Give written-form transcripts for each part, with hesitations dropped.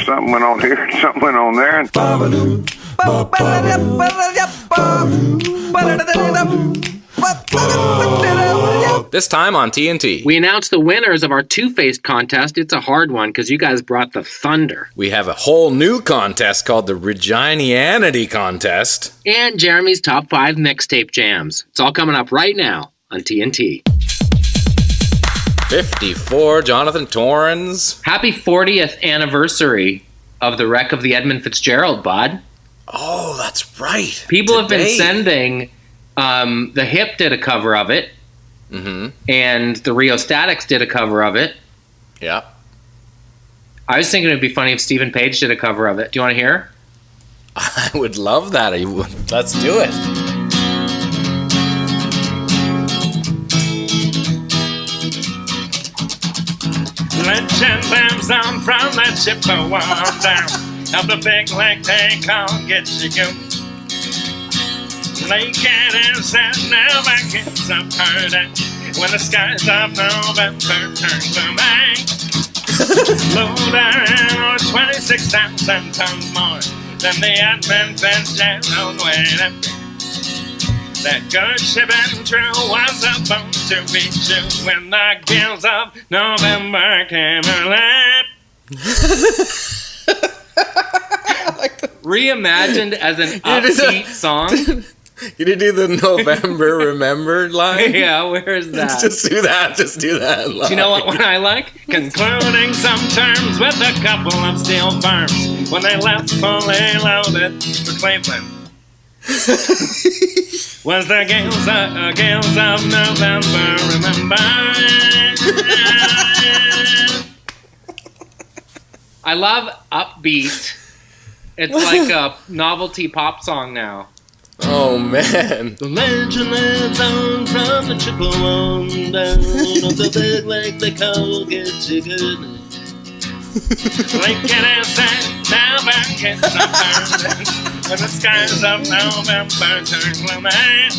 something went on here, something went on there. This time on TNT. We announced the winners of our two-faced contest. It's a hard one because you guys brought the thunder. We have a whole new contest called the Reginianity Contest. And Jeremy's top 5 mixtape jams. It's all coming up right now on TNT. 54, Jonathan Torrens. Happy 40th anniversary of the wreck of the Edmund Fitzgerald, bud. Oh, that's right. People have been sending... the Hip did a cover of it. Mm-hmm. And the Rio Statics did a cover of it. Yeah. I was thinking it'd be funny if Stephen Page did a cover of it. Do you want to hear? I would love that. Let's do it. Legend lives on from that Chippewa down of the big lake they call Gitchigoo. Lake it is and never gets up hurting when the skies of November turn gloomy. Loader or 26,000 tons more than the Edmund Fitzgerald waiting. That good ship and true was supposed to be true when the gales of November came alive. Reimagined as an upbeat song. You did do the November Remembered line? Yeah, where is that? Just do that line. Do you know what one I like? Concluding some terms with a couple of steel firms when they left fully loaded for Cleveland. Was the gales of November, remember? I love upbeat. It's like a novelty pop song now. Oh, man. The legend lives on from the Chippewa down of the big lake they call Gitchigoo. Lake it is and never gets up burning when the skies of November turn gloomy.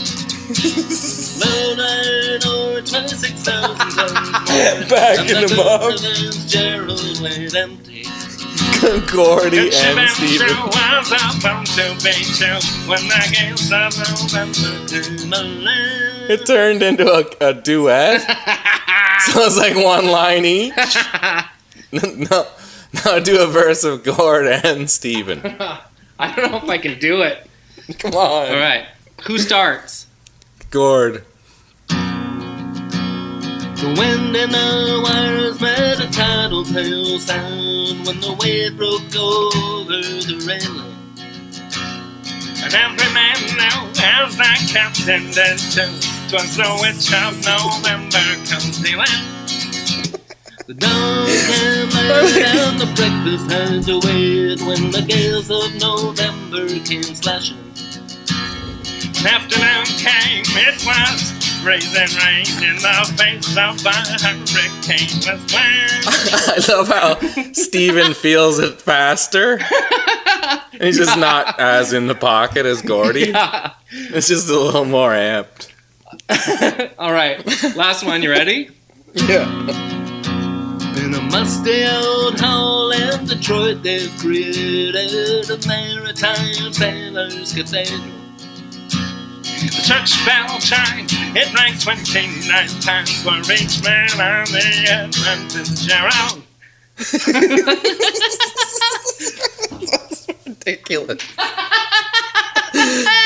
Loaded or 26,000 tons more. Backing him up. Fitzgerald laid empty. Gordy and Steven. Was about to be true when the gales of November came alive. It turned into a duet. So it's like one line each. No, do a verse of Gord and Steven. I don't know if I can do it. Come on. All right. Who starts? Gord. The wind in the wires made a tidal tail sound when the wave broke over the railing. And every man knew as that captain did too, 'twas the witch of November come stealing. The dawn came late and the breakfast had to wait when the gales of November came slashing. Afternoon came, it was freezing rain in the face of the hurricane was when I love how Steven feels it faster. And he's just not as in the pocket as Gordy. Yeah. It's just a little more amped. All right. Last one. You ready? Yeah. in a musty old hall in Detroit they've created a maritime sailors cathedral. The church bell chime, it rang 29 times for each man on the Edmund Fitzgerald. That's ridiculous.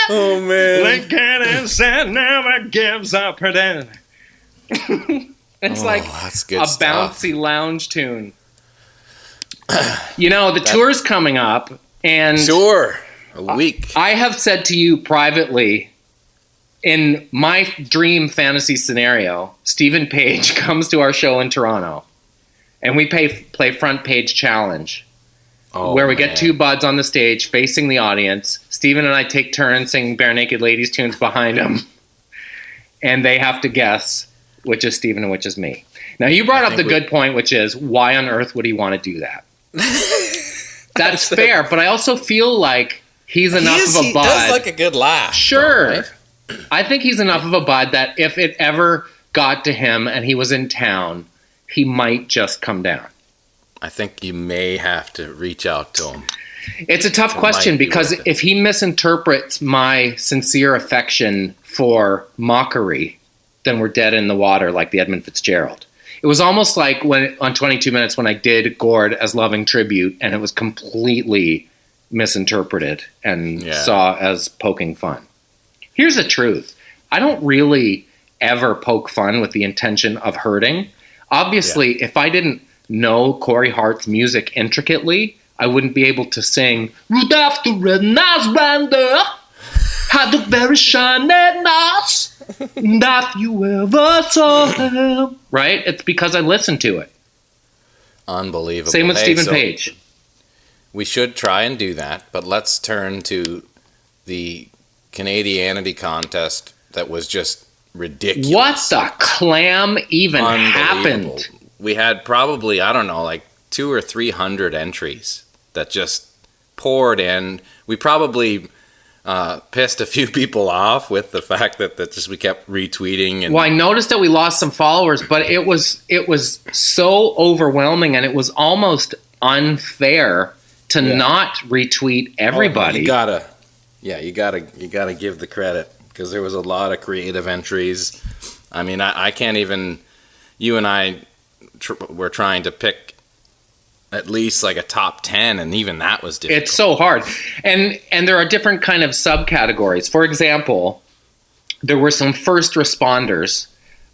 Oh, man. Lincoln is said never gives up her dead. It's like that's good a stuff. bouncy lounge tune. You know, the tour's coming up, and Sure. A week. I have said to you privately, in my dream fantasy scenario, Stephen Page comes to our show in Toronto, and we play front page challenge, where we get two buds on the stage facing the audience. Stephen and I take turns singing Bare Naked Ladies tunes behind them, and they have to guess which is Stephen and which is me. Now, you brought up the good point, which is, why on earth would he want to do that? That's fair, but I also feel like he's enough of a bud. He does like a good laugh. Sure. Though, right? I think he's enough of a bud that if it ever got to him and he was in town, he might just come down. I think you may have to reach out to him. It's a tough question because if he misinterprets my sincere affection for mockery, then we're dead in the water like the Edmund Fitzgerald. It was almost like when on 22 Minutes when I did Gord as loving tribute, and it was completely misinterpreted and saw as poking fun. Here's the truth. I don't really ever poke fun with the intention of hurting. Obviously, if I didn't know Corey Hart's music intricately, I wouldn't be able to sing Rudolph the Red-Nosed Reindeer had a very shiny nose, and if you ever saw him. Right? It's because I listened to it. Unbelievable. Same with Stephen Page. We should try and do that, but let's turn to the Canadianity Contest that was just ridiculous. What the clam even happened? We had probably, I don't know, like 200 or 300 entries that just poured in. We probably pissed a few people off with the fact that just we kept retweeting. And well, I noticed that we lost some followers, but it was so overwhelming, and it was almost unfair to not retweet everybody. You gotta give the credit, because there was a lot of creative entries. I mean, I can't even. You and I were trying to pick at least like a top 10, and even that was difficult. It's so hard. And there are different kind of subcategories. For example, there were some first responders.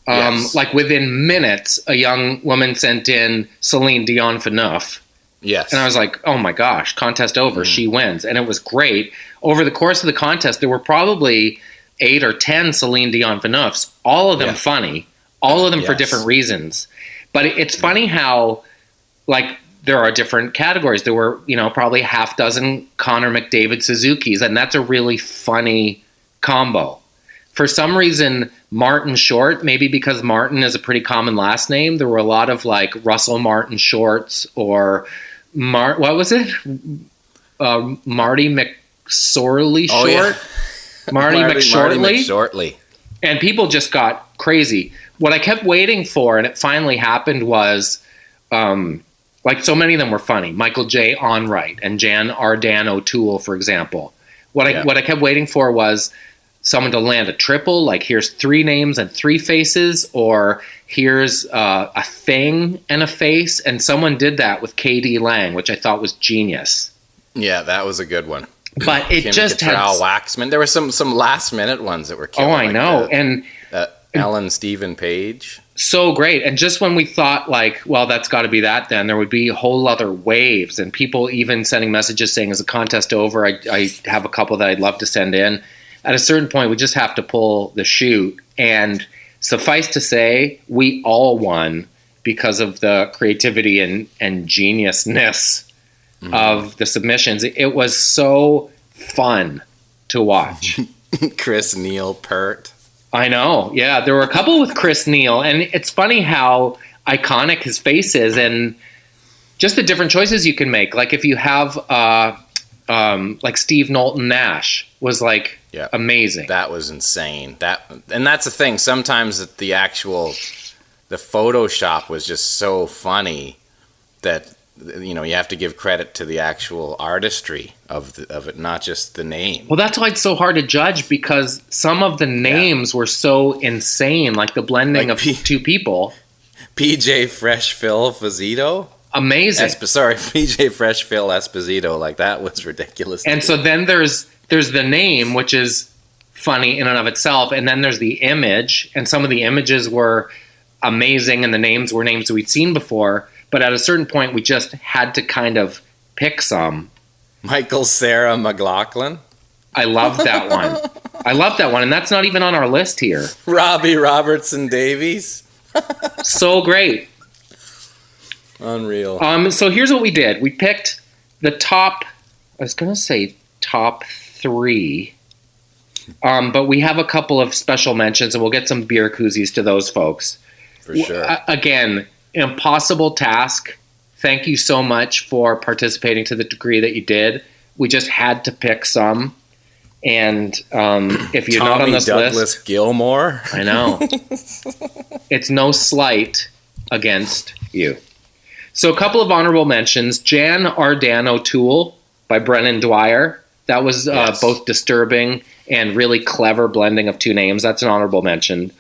Like within minutes, a young woman sent in Celine Dion Faneuf. Yes. And I was like, oh my gosh, contest over. She wins. And it was great. Over the course of the contest, there were probably 8 or 10 Celine Dion Faneufs, all of them funny, all of them for different reasons. But it's funny how, like, there are different categories. There were, probably half dozen Connor McDavid Suzuki's, and that's a really funny combo. For some reason, Martin Short, maybe because Martin is a pretty common last name, there were a lot of like Russell Martin Shorts or what was it? Marty McSorley Short? Oh, yeah. Marty McShortley. McShortley. And people just got crazy. What I kept waiting for, and it finally happened, was like so many of them were funny. Michael J. Onright and Jan R. Dan O'Toole, for example. What I kept waiting for was someone to land a triple, like here's 3 names and 3 faces, or here's a thing and a face. And someone did that with KD Lang, which I thought was genius. Yeah, that was a good one. But it Kim just Cattrall, had Waxman. There were some last minute ones that were killing. Oh, I know. And Ellen Stephen Page. So great. And just when we thought like, well, that's got to be that, then there would be whole other waves, and people even sending messages saying, is the contest over? I have a couple that I'd love to send in. At a certain point, we just have to pull the chute. And suffice to say, we all won because of the creativity and geniusness of the submissions. It was so fun to watch. Chris Neal Pert. I know. Yeah, there were a couple with Chris Neal, and it's funny how iconic his face is, and just the different choices you can make. Like if you have like Steve Knowlton Nash was like amazing. That was insane. And that's the thing. Sometimes the Photoshop was just so funny that you have to give credit to the actual artistry of it, not just the name. Well, that's why it's so hard to judge, because some of the names were so insane, like the blending of 2 people. PJ Fresh Phil Fazito. Amazing. PJ Fresh Phil Esposito. Like that was ridiculous. And so then there's the name, which is funny in and of itself, and then there's the image, and some of the images were amazing, and the names were names that we'd seen before. But at a certain point, we just had to kind of pick some. Michael Sarah McLaughlin. I love that one. And that's not even on our list here. Robbie Robertson Davies. So great. Unreal. So here's what we did. We picked the top 3. But we have a couple of special mentions, and we'll get some beer koozies to those folks. For sure. Again, impossible task. Thank you so much for participating to the degree that you did. We just had to pick some. And if you're not on this Douglas list... Gilmore. I know. It's no slight against you. So a couple of honorable mentions. Jan Ardan O'Toole by Brennan Dwyer. That was both disturbing and really clever blending of two names. That's an honorable mention.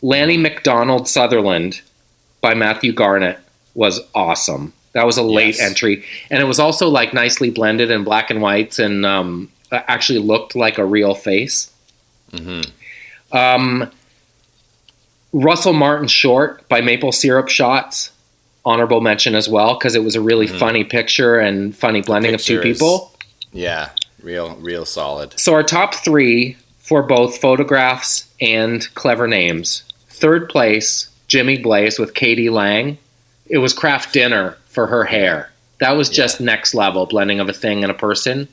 Lanny McDonald Sutherland by Matthew Garnett was awesome. That was a late entry. And it was also like nicely blended in black and whites and actually looked like a real face. Mm-hmm. Russell Martin Short by Maple Syrup Shots. Honorable mention as well because it was a really funny picture and funny blending of two people. Real solid. So our top three for both photographs and clever names. Third place, Jimmy Blaze with Katie Lang. It was craft dinner for her hair. That was just next level blending of a thing and a person.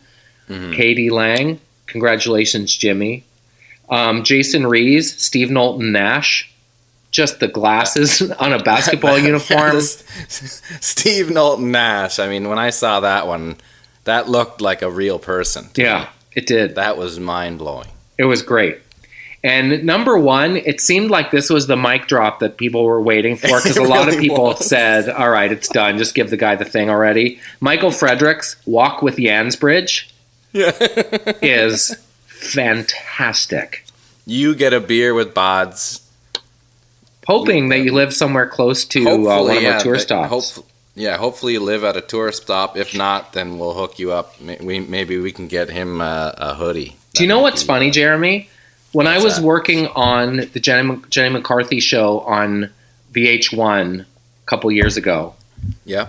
Mm-hmm. Katie Lang, congratulations, Jimmy. Jason Rees, Steve Knowlton Nash. Just the glasses on a basketball uniform. Steve Knowlton Nash. I mean, when I saw that one, that looked like a real person. Yeah, it did. That was mind-blowing. It was great. And number one, it seemed like this was the mic drop that people were waiting for because a lot of people said, all right, it's done. Just give the guy the thing already. Michael Fredericks, Walk with Jansbridge, is fantastic. You get a beer with Bods. Hoping that you live somewhere close to one of our tour stops. Hopefully you live at a tour stop. If not, then we'll hook you up. Maybe we can get him a hoodie. Do you know what's funny, Jeremy? When I was working on the Jenny McCarthy show on VH1 a couple years ago,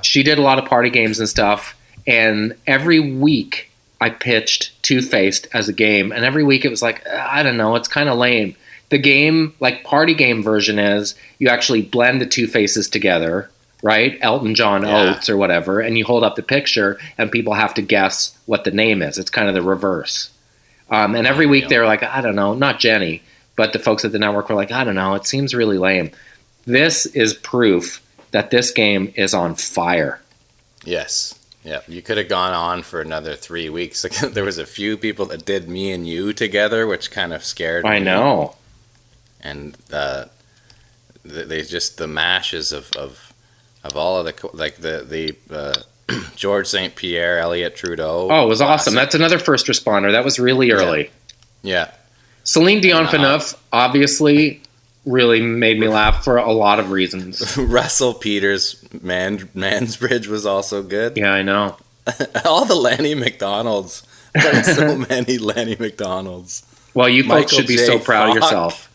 she did a lot of party games and stuff, and every week I pitched Two-Faced as a game, and every week it was like, I don't know, it's kind of lame. The game, like party game version is, you actually blend the two faces together, right? Elton John Oates or whatever, and you hold up the picture, and people have to guess what the name is. It's kind of the reverse. And every week they're like, I don't know, not Jenny, but the folks at the network were like, I don't know, it seems really lame. This is proof that this game is on fire. Yes. Yeah, you could have gone on for another 3 weeks. There was a few people that did Me and You together, which kind of scared me. I know. And they just the mashes of all of the George St. Pierre, Elliot Trudeau. Oh, it was awesome. That's another first responder. That was really early. Yeah. Celine Dion Phaneuf obviously really made me laugh for a lot of reasons. Russell Peters, Mansbridge was also good. Yeah, I know. All the Lanny McDonalds. There are so many Lanny McDonalds. Well, you folks should be so proud of yourself.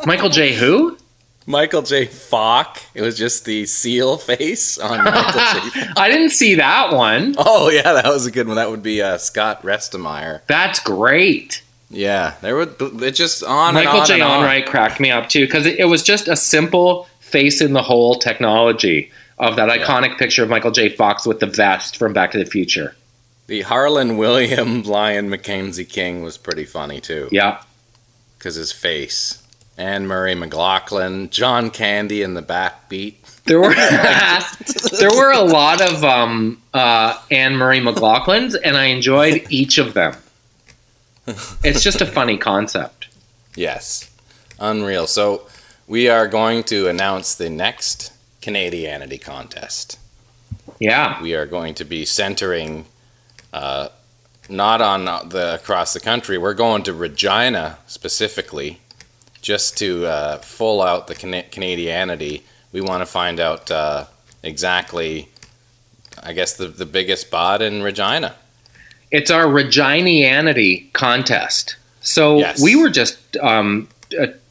Michael J. who? Michael J. Falk. It was just the seal face on Michael J. I didn't see that one. Oh, yeah, that was a good one. That would be Scott Restemeyer. That's great. Yeah, it just on Michael and on J. and on. Onright cracked me up, too, because it was just a simple face-in-the-hole technology of that iconic picture of Michael J. Fox with the vest from Back to the Future. The Harlan Williams Lion Mackenzie King was pretty funny, too. Yeah. Because his face. Anne Murray McLaughlin, John Candy in the backbeat. There were a lot of Anne Murray McLaughlins, and I enjoyed each of them. It's just a funny concept. Yes. Unreal. So we are going to announce the next Canadianity Contest. Yeah. We are going to be centering not on across the country. We're going to Regina specifically just to full out the Canadianity. We want to find out exactly, I guess, the biggest bod in Regina. It's our Reginianity Contest. So we were just, when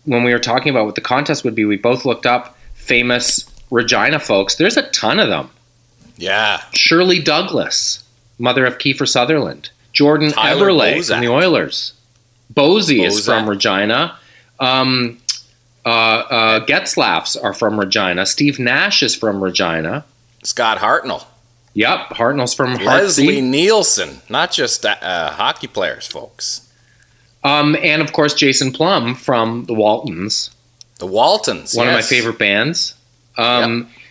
we were talking about what the contest would be, we both looked up famous Regina folks. There's a ton of them. Yeah. Shirley Douglas, mother of Kiefer Sutherland. Jordan Tyler Eberle Bozak from the Oilers. Bozy is from Regina. Getzlaffs are from Regina. Steve Nash is from Regina. Scott Hartnell. Yep, Hartnell's from Leslie Hartsey. Nielsen, not just hockey players, folks. And of course Jason Plum from the Waltons. The Waltons, one of my favorite bands.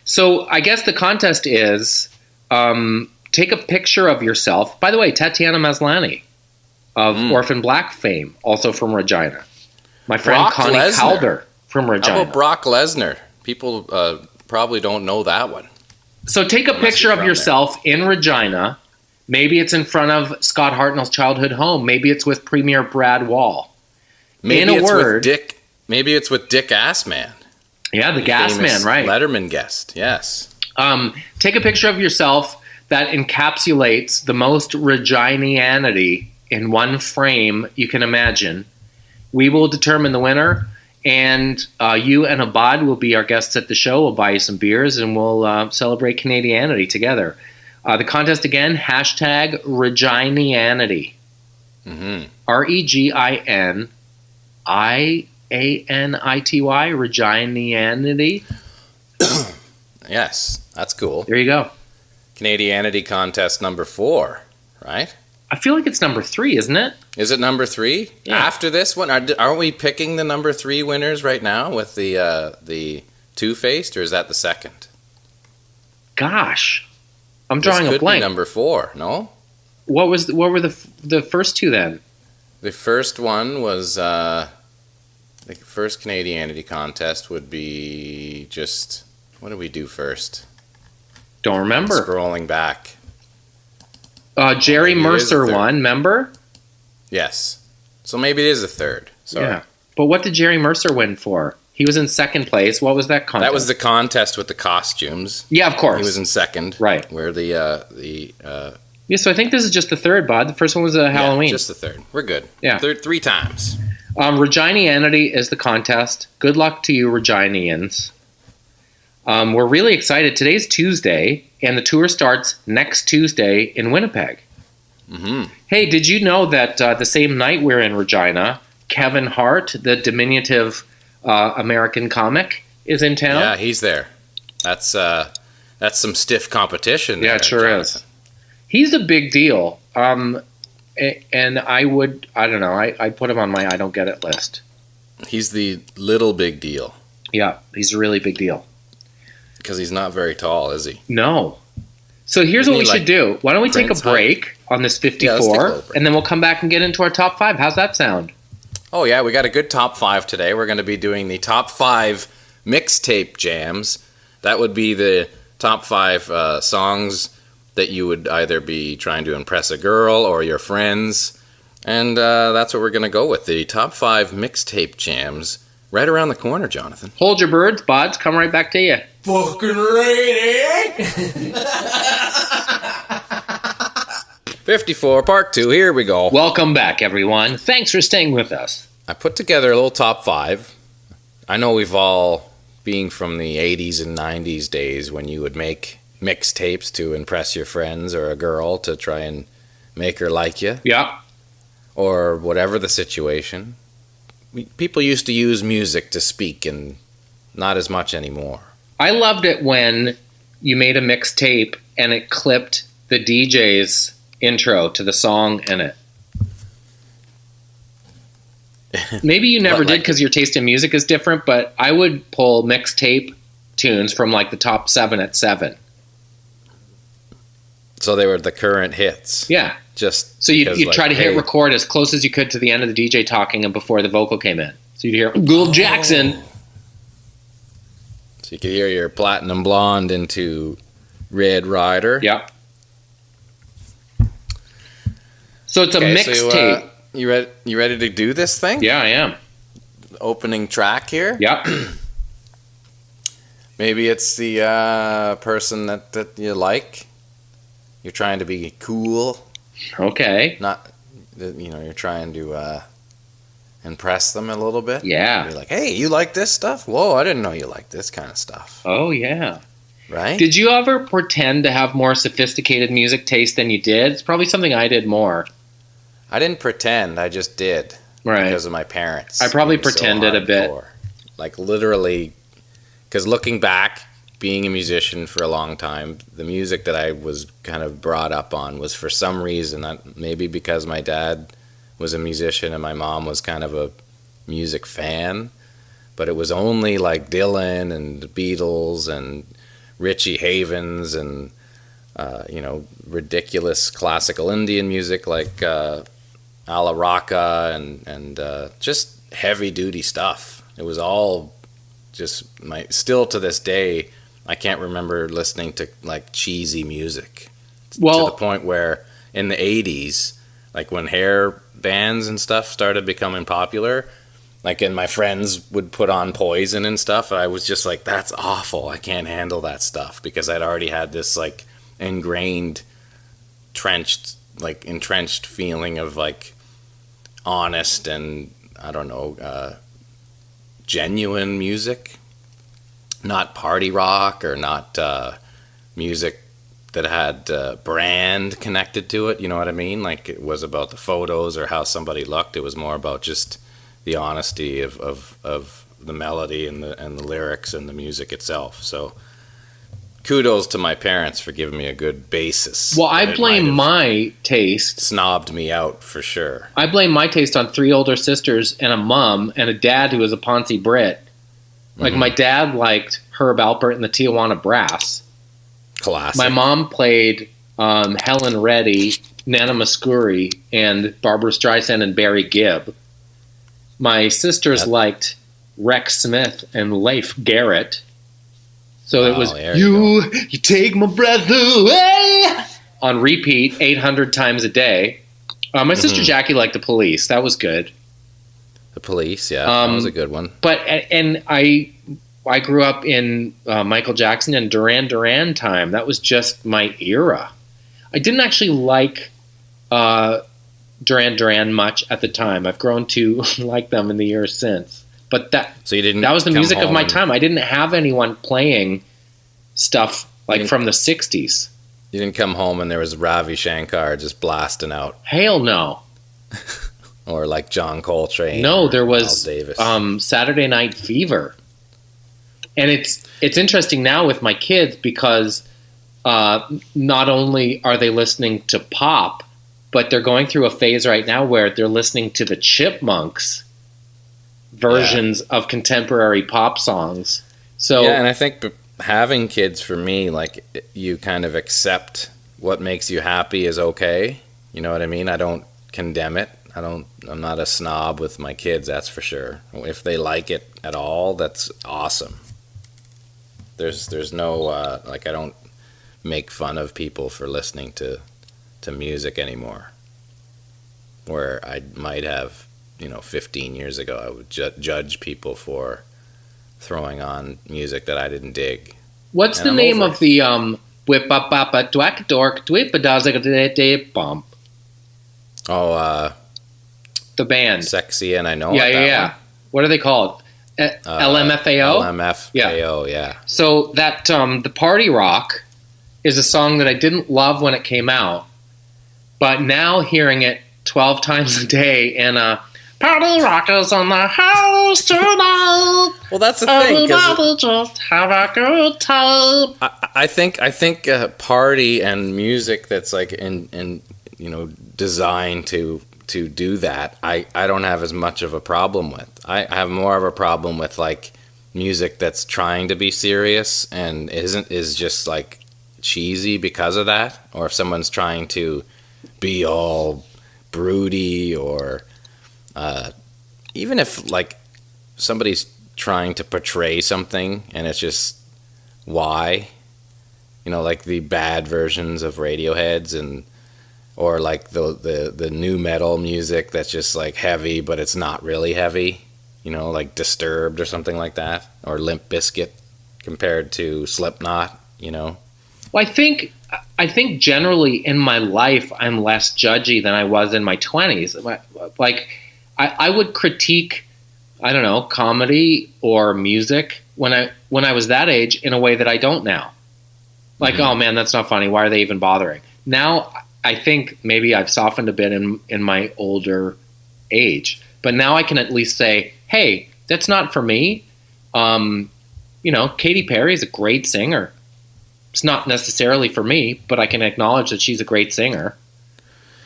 So I guess the contest is take a picture of yourself. By the way, Tatiana Maslany of Orphan Black fame, also from Regina. My friend Brock Connie Lesnar. Calder from Regina. How about Brock Lesnar? People probably don't know that one. So take a picture of yourself in Regina. Maybe it's in front of Scott Hartnell's childhood home. Maybe it's with Premier Brad Wall. Maybe it's with Dick Assman. Yeah, the Gas Man, right. Letterman guest, yes. Take a picture of yourself that encapsulates the most Reginianity in one frame you can imagine. We will determine the winner, and you and Abad will be our guests at the show. We'll buy you some beers, and we'll celebrate Canadianity together. The contest again, hashtag Reginianity. Mm-hmm. Reginianity, Reginianity. Yes, that's cool. There you go. Canadianity Contest number 4, right? I feel like it's number 3, isn't it? Is it number 3? Yeah. After this one, are we picking the number 3 winners right now with the Two-Faced, or is that the second? Gosh, I'm drawing a blank. Be number 4, no? What were the first two then? The first one was the first Canadianity Contest would be just, what did we do first? Don't remember. Scrolling back. Jerry Mercer won, remember? Yes. So maybe it is the third. Sorry. Yeah. But what did Jerry Mercer win for? He was in second place. What was that contest? That was the contest with the costumes. Yeah, of course. He was in second. Right. Where yeah, so I think this is just the third, bud. The first one was Halloween. Yeah, just the third. We're good. Yeah. 3 times. Reginianity is the contest. Good luck to you, Reginians. We're really excited. Today's Tuesday, and the tour starts next Tuesday in Winnipeg. Mm-hmm. Hey, did you know that the same night we're in Regina, Kevin Hart, the diminutive American comic, is in town? Yeah, he's there. That's some stiff competition. Yeah, it sure is. He's a big deal. And I'd put him on my I don't get it list. He's the little big deal. Yeah, he's a really big deal. Because he's not very tall, is he? No. So here's what we should do. Why don't we take a break on this 54, and then we'll come back and get into our top 5. How's that sound? Oh, yeah, we got a good top 5 today. We're going to be doing the top 5 mixtape jams. That would be the top 5 songs that you would either be trying to impress a girl or your friends. And that's what we're going to go with, the top 5 mixtape jams. Right around the corner, Jonathan. Hold your birds, buds. Come right back to you. Fucking ready! 54, part 2. Here we go. Welcome back, everyone. Thanks for staying with us. I put together a little top 5. I know we've all, being from the 80s and 90s days when you would make mixtapes to impress your friends or a girl to try and make her like you. Yeah. Or whatever the situation. People used to use music to speak, and not as much anymore. I loved it when you made a mixtape and it clipped the DJ's intro to the song in it. Maybe you never did because your taste in music is different, but I would pull mixtape tunes from like the top 7 at 7. So they were the current hits. Yeah. Just so you'd try to hit record as close as you could to the end of the DJ talking and before the vocal came in. So you'd hear Will Jackson. So you could hear your Platinum Blonde into Red Rider. Yep. So it's a mixtape. So, you ready to do this thing? Yeah, I am. Opening track here? Yep. Maybe it's the person that you like. You're trying to be cool. Okay. Not, you're trying to impress them a little bit. Yeah. You're like, hey, you like this stuff? Whoa, I didn't know you liked this kind of stuff. Oh, yeah. Right? Did you ever pretend to have more sophisticated music taste than you did? It's probably something I did more. I didn't pretend. I just did. Right. Because of my parents. I probably pretended a bit. Like, literally, because looking back, being a musician for a long time, the music that I was kind of brought up on was for some reason, maybe because my dad was a musician and my mom was kind of a music fan, but it was only like Dylan and the Beatles and Richie Havens and ridiculous classical Indian music like Ala Raka and just heavy duty stuff. It was all just still to this day, I can't remember listening to like cheesy music to Well, the point where in the 80s, like when hair bands and stuff started becoming popular, like, and my friends would put on Poison and stuff, I was just like, that's awful. I can't handle that stuff, because I'd already had this like ingrained, entrenched feeling of like honest and, I don't know, genuine music, not party rock or not music that had brand connected to it. You know what I mean? Like, it was about the photos or how somebody looked. It was more about just the honesty of the melody and the lyrics and the music itself. So kudos to my parents for giving me a good basis. Well, I blame my taste. Snobbed me out for sure. I blame my taste on 3 older sisters and a mom and a dad who was a Ponzi Brit. Like, my dad liked Herb Alpert and the Tijuana Brass. Classic. My mom played Helen Reddy, Nana Muscuri, and Barbara Streisand and Barry Gibb. My sisters liked Rex Smith and Leif Garrett. So it was, you take my breath away, on repeat 800 times a day. My sister Jackie liked the Police. That was good. The Police, yeah, that was a good one. But and I grew up in Michael Jackson and Duran Duran time. That was just my era. I didn't actually like Duran Duran much at the time. I've grown to like them in the years since. But that was the music of my time. I didn't have anyone playing stuff like from the 60s. You didn't come home and there was Ravi Shankar just blasting out. Hell no. Or like John Coltrane. No, there was Davis. Saturday Night Fever. And it's interesting now with my kids because not only are they listening to pop, but they're going through a phase right now where they're listening to the Chipmunks versions of contemporary pop songs. So yeah, and I think having kids, for me, like, you kind of accept what makes you happy is okay. You know what I mean? I don't condemn it. I'm not a snob with my kids, that's for sure. If they like it at all, that's awesome. There's no like, I don't make fun of people for listening to music anymore. Where I might have, 15 years ago, I would judge people for throwing on music that I didn't dig. What's the name of the whip up up a dwack dork dwip a dazag bump? Oh, the band. Sexy and I Know Yeah, It. Yeah. What are they called? LMFAO? LMFAO, yeah. So that the Party Rock is a song that I didn't love when it came out, but now hearing it 12 times a day in a party rockers on the house tonight. Well, that's the thing. Everybody just have a good time. I think party and music that's like in designed to do that, I don't have as much of a problem with. I have more of a problem with like music that's trying to be serious and is just like cheesy because of that, or if someone's trying to be all broody, or even if like somebody's trying to portray something and it's just like the bad versions of Radioheads or like the new metal music that's just like heavy but it's not really heavy, like Disturbed or something like that, or Limp Bizkit compared to Slipknot. Well, I think generally in my life I'm less judgy than I was in my 20s. Like I would critique, I don't know, comedy or music when I was that age in a way that I don't now. Like, oh man, that's not funny. Why are they even bothering? Now I think maybe I've softened a bit in my older age, but now I can at least say, hey, that's not for me. Katy Perry is a great singer. It's not necessarily for me, but I can acknowledge that she's a great singer.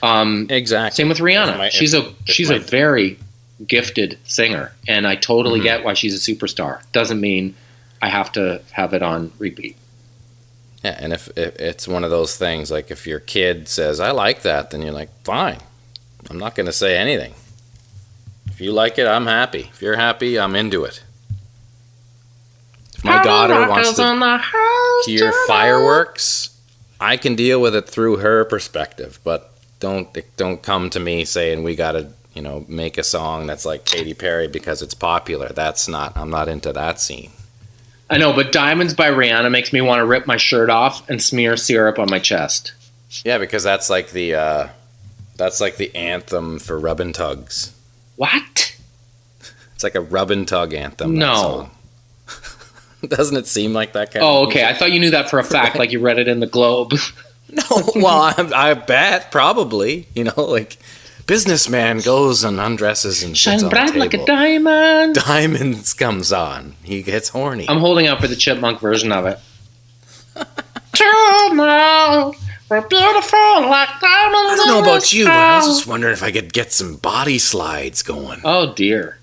Exactly. Same with Rihanna. She's a very gifted singer, and I totally get why she's a superstar. Doesn't mean I have to have it on repeat. Yeah, and if it's one of those things, like if your kid says, I like that, then you're like, fine. I'm not going to say anything. If you like it, I'm happy. If you're happy, I'm into it. If my daughter wants to hear fireworks, I can deal with it through her perspective, but don't come to me saying we gotta, make a song that's like Katy Perry because it's popular. I'm not into that scene. I know, but Diamonds by Rihanna makes me want to rip my shirt off and smear syrup on my chest. Yeah, because that's like the anthem for rub and tugs. What? It's like a rub and tug anthem. No. That song. Doesn't it seem like that kind Oh, of okay. music? I thought you knew that for a fact, like you read it in the Globe. No, well, I bet, probably. Like, businessman goes and undresses and sits Shine on bright the like a table. diamond. Diamonds comes on. He gets horny. I'm holding out for the chipmunk version of it. Tonight, we're beautiful like diamonds. I don't know about you, but I was just wondering if I could get some body slides going. Oh, dear.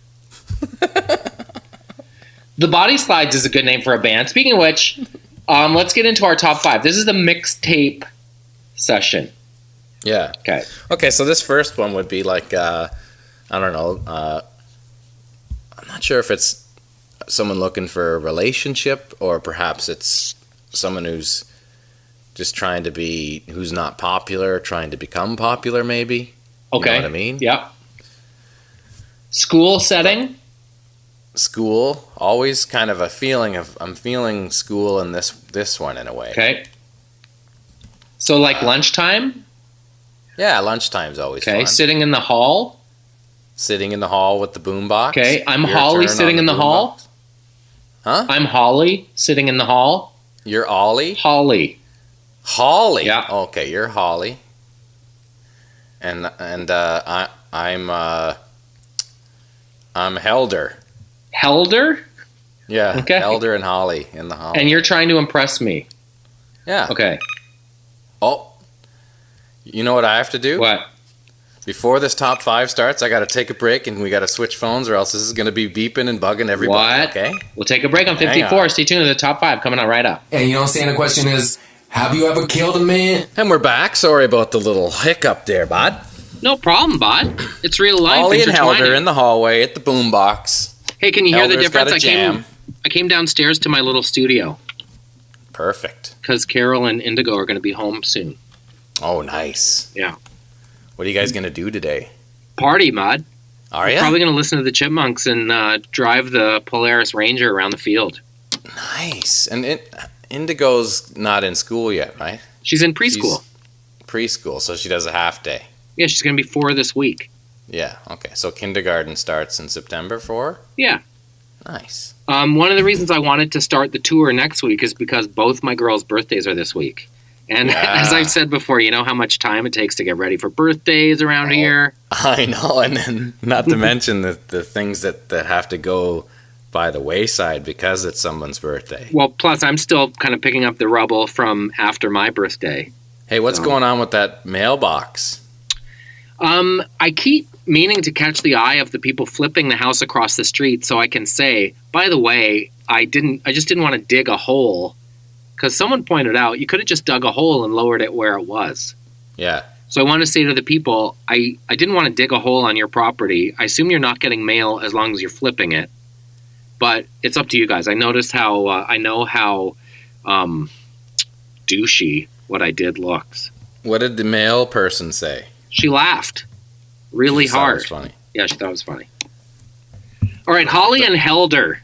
The Body Slides is a good name for a band. Speaking of which, let's get into our top 5. This is the mixtape session. Yeah. Okay, so this first one would be like, I don't know, I'm not sure if it's someone looking for a relationship or perhaps it's someone who's just who's not popular, trying to become popular maybe. Okay. You know what I mean? Yep. School setting. School, always kind of a feeling of, I'm feeling school in this one in a way. Okay. So like lunchtime? Yeah, lunchtime's always Okay. fun. Sitting in the hall. Sitting in the hall with the boombox. Okay. I'm Your Holly turn sitting on in the hall. boombox. Huh? I'm Holly sitting in the hall. You're Ollie? Holly. Holly. Yeah. Okay, you're Holly. And I'm Helder. Helder? Yeah. Okay. Helder and Holly in the hall. And you're trying to impress me. Yeah. Okay. Oh. You know what I have to do? What? Before this top 5 starts, I got to take a break and we got to switch phones or else this is going to be beeping and bugging everybody. What? Okay. We'll take a break on Hang 54. on. Stay tuned to the top 5 coming out right up. And you know what I'm saying? The question is, have you ever killed a man? And we're back. Sorry about the little hiccup there, bud. No problem, bud. It's real life. Holly and intertwining. Helder in the hallway at the boombox. Hey, can you hear the Helder's got difference? a jam. I came downstairs to my little studio Perfect. because Carol and Indigo are going to be home soon. Oh, nice. Yeah. What are you guys going to do today? Party, Mud. Are you? Probably going to listen to the Chipmunks and drive the Polaris Ranger around the field. Nice. And Indigo's not in school yet, right? She's in preschool. Preschool, so she does a half day. Yeah, she's going to be 4 this week. Yeah, okay. So kindergarten starts in September 4? Yeah. Nice. One of the reasons I wanted to start the tour next week is because both my girls' birthdays are this week. And Yeah. as I've said before, you know how much time it takes to get ready for birthdays around here? I know, and then not to mention the things that have to go by the wayside because it's someone's birthday. Well, plus I'm still kind of picking up the rubble from after my birthday. Hey, what's So- going on with that mailbox? I keep meaning to catch the eye of the people flipping the house across the street so I can say, by the way, I just didn't want to dig a hole. Because someone pointed out, you could have just dug a hole and lowered it where it was. Yeah. So I want to say to the people, I didn't want to dig a hole on your property. I assume you're not getting mail as long as you're flipping it. But it's up to you guys. I noticed how, I know how douchey what I did looks. What did the mail person say? She laughed really She thought it hard. was funny. Yeah, she thought it was funny. All right, Holly and Helder.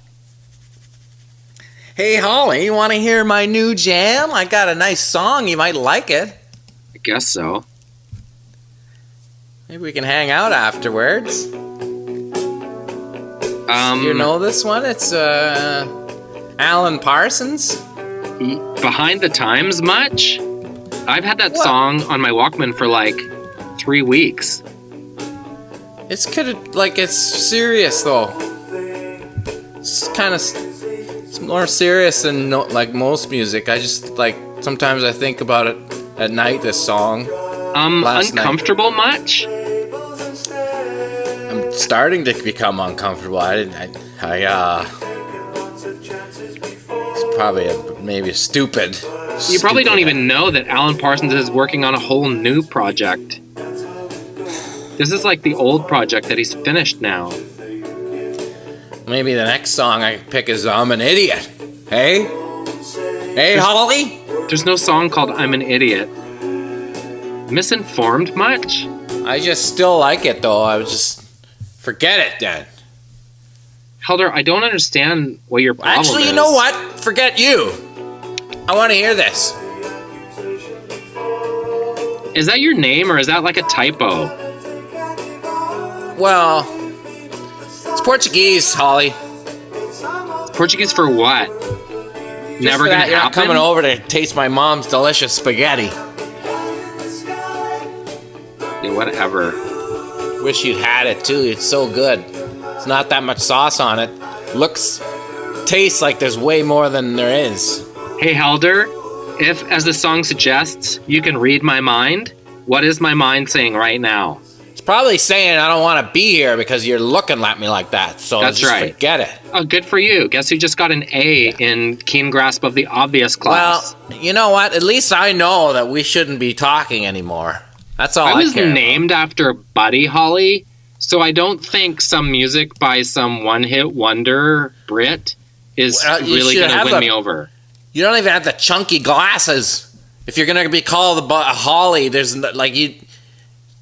Hey, Holly, you want to hear my new jam? I got a nice song. You might like it. I guess so. Maybe we can hang out afterwards. You know this one? It's Alan Parsons. Behind the Times much? I've had that What? song on my Walkman for like 3 weeks. It's it's serious though. It's kind of it's more serious than like most music. I just sometimes I think about it at night. This song. Last night. Uncomfortable much? I'm starting to become uncomfortable. It's probably maybe stupid. You probably don't even know that Alan Parsons is working on a whole new project. This is like the old project that he's finished now. Maybe the next song I pick is "I'm an Idiot." Hey? Hey, Holly? There's no song called I'm an Idiot. Misinformed much? I just still like it, though. I was just... Forget it, then. Helder, I don't understand what your problem is. Actually, you know what? Forget you. I want to hear this. Is that your name, or is that like a typo? Well, it's Portuguese, Holly. Portuguese for what? Just Never for gonna that, you're not happen? coming over to taste my mom's delicious spaghetti. Yeah, whatever. Wish you'd had it, too. It's so good. It's not that much sauce on it. Tastes like there's way more than there is. Hey, Helder, if, as the song suggests, you can read my mind, what is my mind saying right now? It's probably saying I don't want to be here because you're looking at me like that. So That's just right. forget it. Oh, good for you. Guess who just got an A in Keen Grasp of the Obvious class? Well, you know what? At least I know that we shouldn't be talking anymore. That's all I was care named after Buddy Holly, so I don't think some music by some one-hit wonder Brit is really going to win me over. You don't even have the chunky glasses. If you're going to be called a Holly, there's like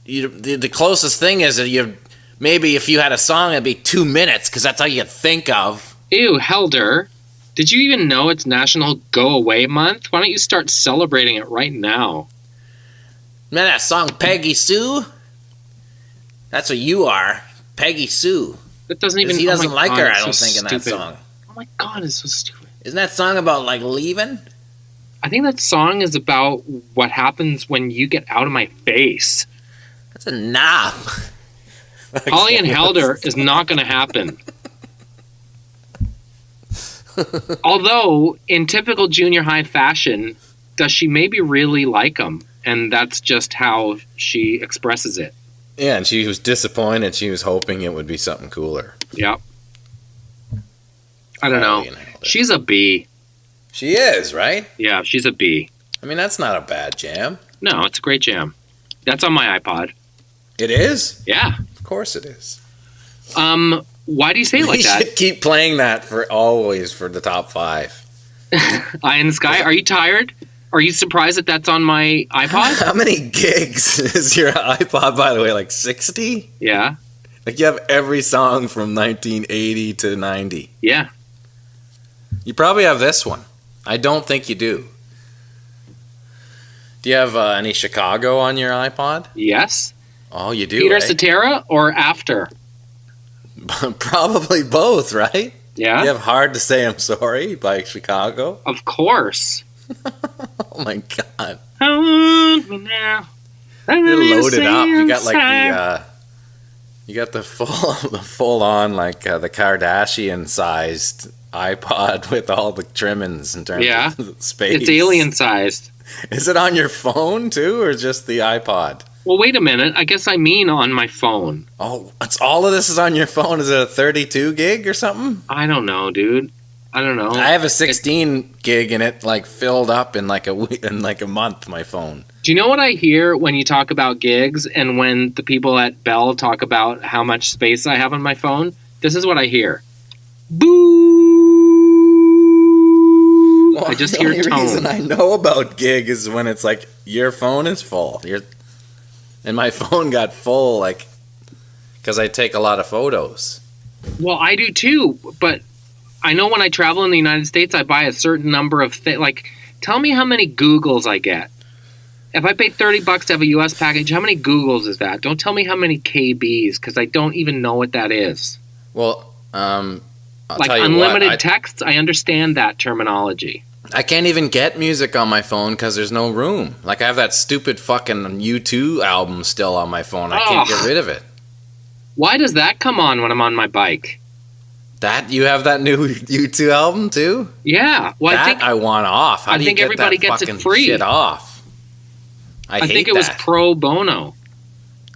the closest thing is that you maybe if you had a song it'd be 2 minutes because that's all you think of. Ew, Helder. Did you even know it's National Go Away Month? Why don't you start celebrating it right now? Remember that song Peggy Sue? That's what you are, Peggy Sue. That doesn't even. He doesn't like her, I don't so think, in that stupid. song. Oh my god, it's so stupid. Isn't that song about like leaving? I think that song is about what happens when you get out of my face. That's a knob. Holly and Helder is not going to happen. Although, in typical junior high fashion, does she maybe really like him? And that's just how she expresses it. Yeah, and she was disappointed. She was hoping it would be something cooler. Yep. I don't know. She's a B. She is, right? Yeah, she's a B. I mean, that's not a bad jam. No, it's a great jam. That's on my iPod. It is? Yeah. Of course it is. Why do you say it like that? We should keep playing that for always for the top 5. Eye in the Sky, are you tired? Are you surprised that that's on my iPod? How many gigs is your iPod, by the way? Like 60? Yeah. Like you have every song from 1980 to 90. Yeah. You probably have this one. I don't think you do. Do you have any Chicago on your iPod? Yes. Oh, you do, Peter right? Cetera or After? Probably both, right? Yeah. You have Hard to Say I'm Sorry by Chicago. Of course. Oh my god. I want me now. You're loaded up. You got like the full on like the Kardashian sized iPod with all the trimmings in terms of space. It's alien sized. Is it on your phone too, or just the iPod? Well, wait a minute. I guess I mean on my phone. Oh, it's all of this is on your phone. Is it a 32 gig or something? I don't know, dude. I don't know. I have a 16 gig and it like filled up in like a month. My phone. Do you know what I hear when you talk about gigs and when the people at Bell talk about how much space I have on my phone? This is what I hear. Boo! Well, I just the hear only tone. reason I know about gig is when it's like your phone is full. And my phone got full like because I take a lot of photos. Well, I do too, but I know when I travel in the United States, I buy a certain number of things. Like, tell me how many Googles I get. If I pay $30 to have a U.S. package, how many Googles is that? Don't tell me how many KBs, because I don't even know what that is. Well, I'll like tell you unlimited what, texts, I understand that terminology. I can't even get music on my phone because there's no room. Like, I have that stupid fucking U2 album still on my phone. I can't get rid of it. Why does that come on when I'm on my bike? That you have that new U2 album too? Yeah. Well, I want off. How do you get everybody that gets it fucking free. shit off? I think it was pro bono.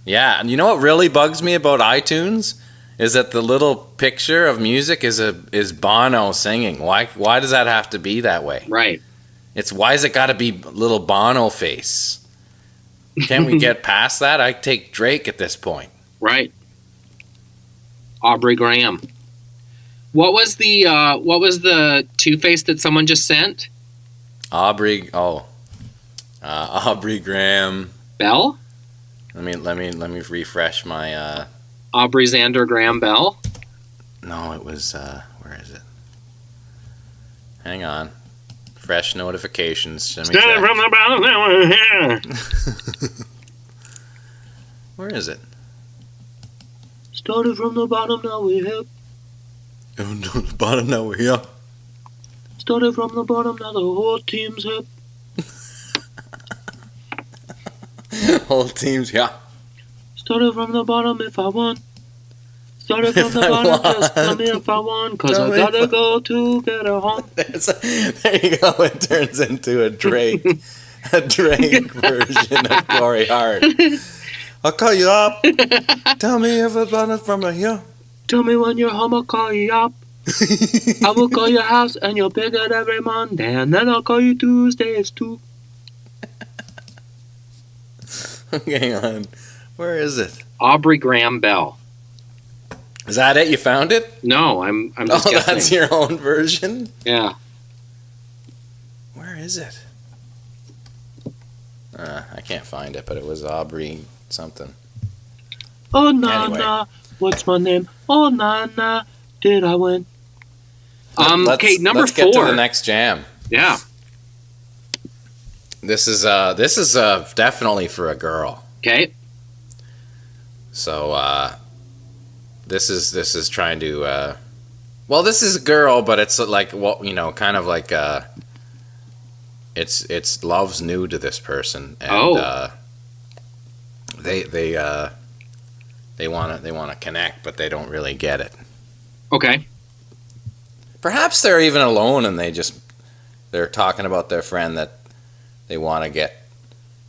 Yeah, and you know what really bugs me about iTunes is that the little picture of music is Bono singing. Why does that have to be that way? Right. Why is it got to be little Bono face? Can't we get past that? I take Drake at this point. Right. Aubrey Graham. What was the Two-Face that someone just sent? Aubrey Graham. Bell? Let me refresh my. Aubrey Xander Graham Bell? No, it was. Where is it? Hang on. Fresh notifications. Let me Started check. from the bottom, now we're here. Where is it? Started from the bottom, now we're here. Oh, no, the bottom now we're here. Started from the bottom, now the whole team's hip. Whole teams, yeah. Started from the bottom if I won. Started from the bottom, just tell me if I won. Cause I gotta go to get her home. There you go. It turns into a Drake version of Corey Hart. I'll call you up. Tell me if it's bottom from here. Tell me when you're home, I'll call you up. I will call your house and you'll pick it every Monday. And then I'll call you Tuesdays too. Hang on. Where is it? Aubrey Graham Bell. Is that it? You found it? No, I'm just Oh, guessing. that's your own version? Yeah. Where is it? I can't find it, but it was Aubrey something. Oh, na Anyway. na, what's my name? Oh, na na, did I win? Okay, number let's get 4. to the next jam. Yeah. This is definitely for a girl. Okay. So this is trying to well, this is a girl, but it's like, well, you know, kind of like it's love's new to this person, and they want to connect, but they don't really get it. Okay. Perhaps they're even alone and they're talking about their friend that they want to get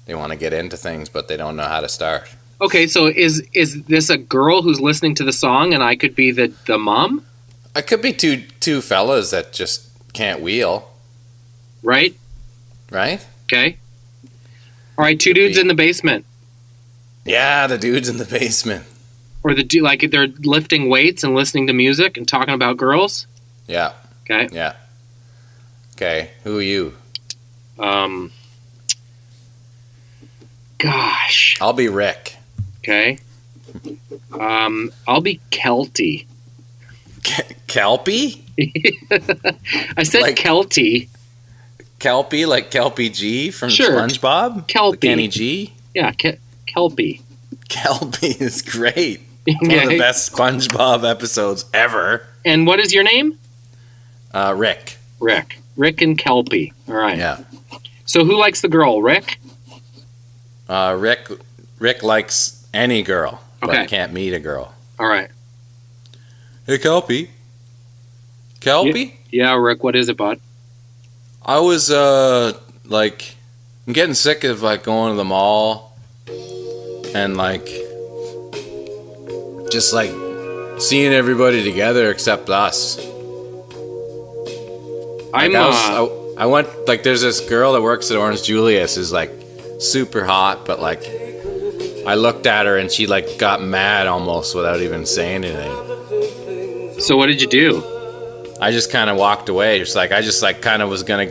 into things, but they don't know how to start. Okay, so is this a girl who's listening to the song and I could be the mom? It could be two fellas that just can't wheel, Right? right? Okay. All right, two Could dudes be. in the basement. Yeah, the dude's in the basement. Or like they're lifting weights and listening to music and talking about girls. Yeah, Okay. yeah. Okay, who are you? Gosh. I'll be Rick. Okay. I'll be Kelty. Kelpie? I said Like- Kelty. Kelpie, like Kelpie G from Sure. SpongeBob? Kelpie. Kenny G? Yeah, Kelpie. Kelpie is great. One of the best SpongeBob episodes ever. And what is your name? Rick. Rick. Rick and Kelpie. All right. Yeah. So who likes the girl? Rick? Rick likes any girl, Okay. but can't meet a girl. All right. Hey, Kelpie. Kelpie? Yeah, Rick, what is it, bud? I was, like, I'm getting sick of, like, going to the mall and, like, just, like, seeing everybody together except us. Like, I went, like, there's this girl that works at Orange Julius who's, like, super hot, but, like, I looked at her and she, like, got mad almost without even saying anything. So what did you do? I just kind of walked away. Just like I just like kind of was gonna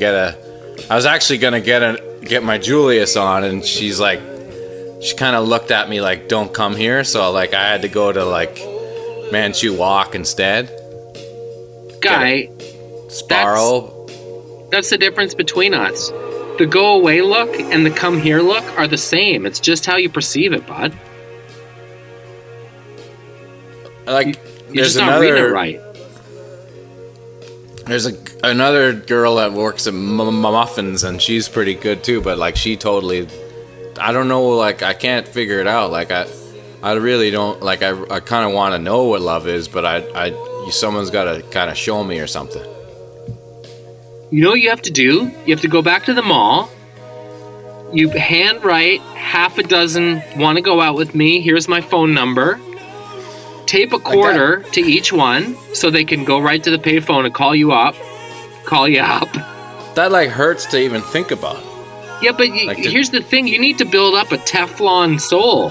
I was actually gonna get my Julius on, and she's like, she kind of looked at me like, "Don't come here." So like I had to go to like Manchu Walk instead. Guy, Sparrow. that's the difference between us. The go away look and the come here look are the same. It's just how you perceive it, bud. Like You're just not reading it right. There's another girl that works at Muffins, and she's pretty good too. But like she totally, I don't know. Like I can't figure it out. Like I really don't. Like I kind of want to know what love is, but someone's got to kind of show me or something. You know what you have to do? You have to go back to the mall. You handwrite half a dozen want to go out with me. Here's my phone number. Tape a quarter to each one so they can go right to the payphone and call you up. That like hurts to even think about. Yeah, but here's the thing. You need to build up a Teflon soul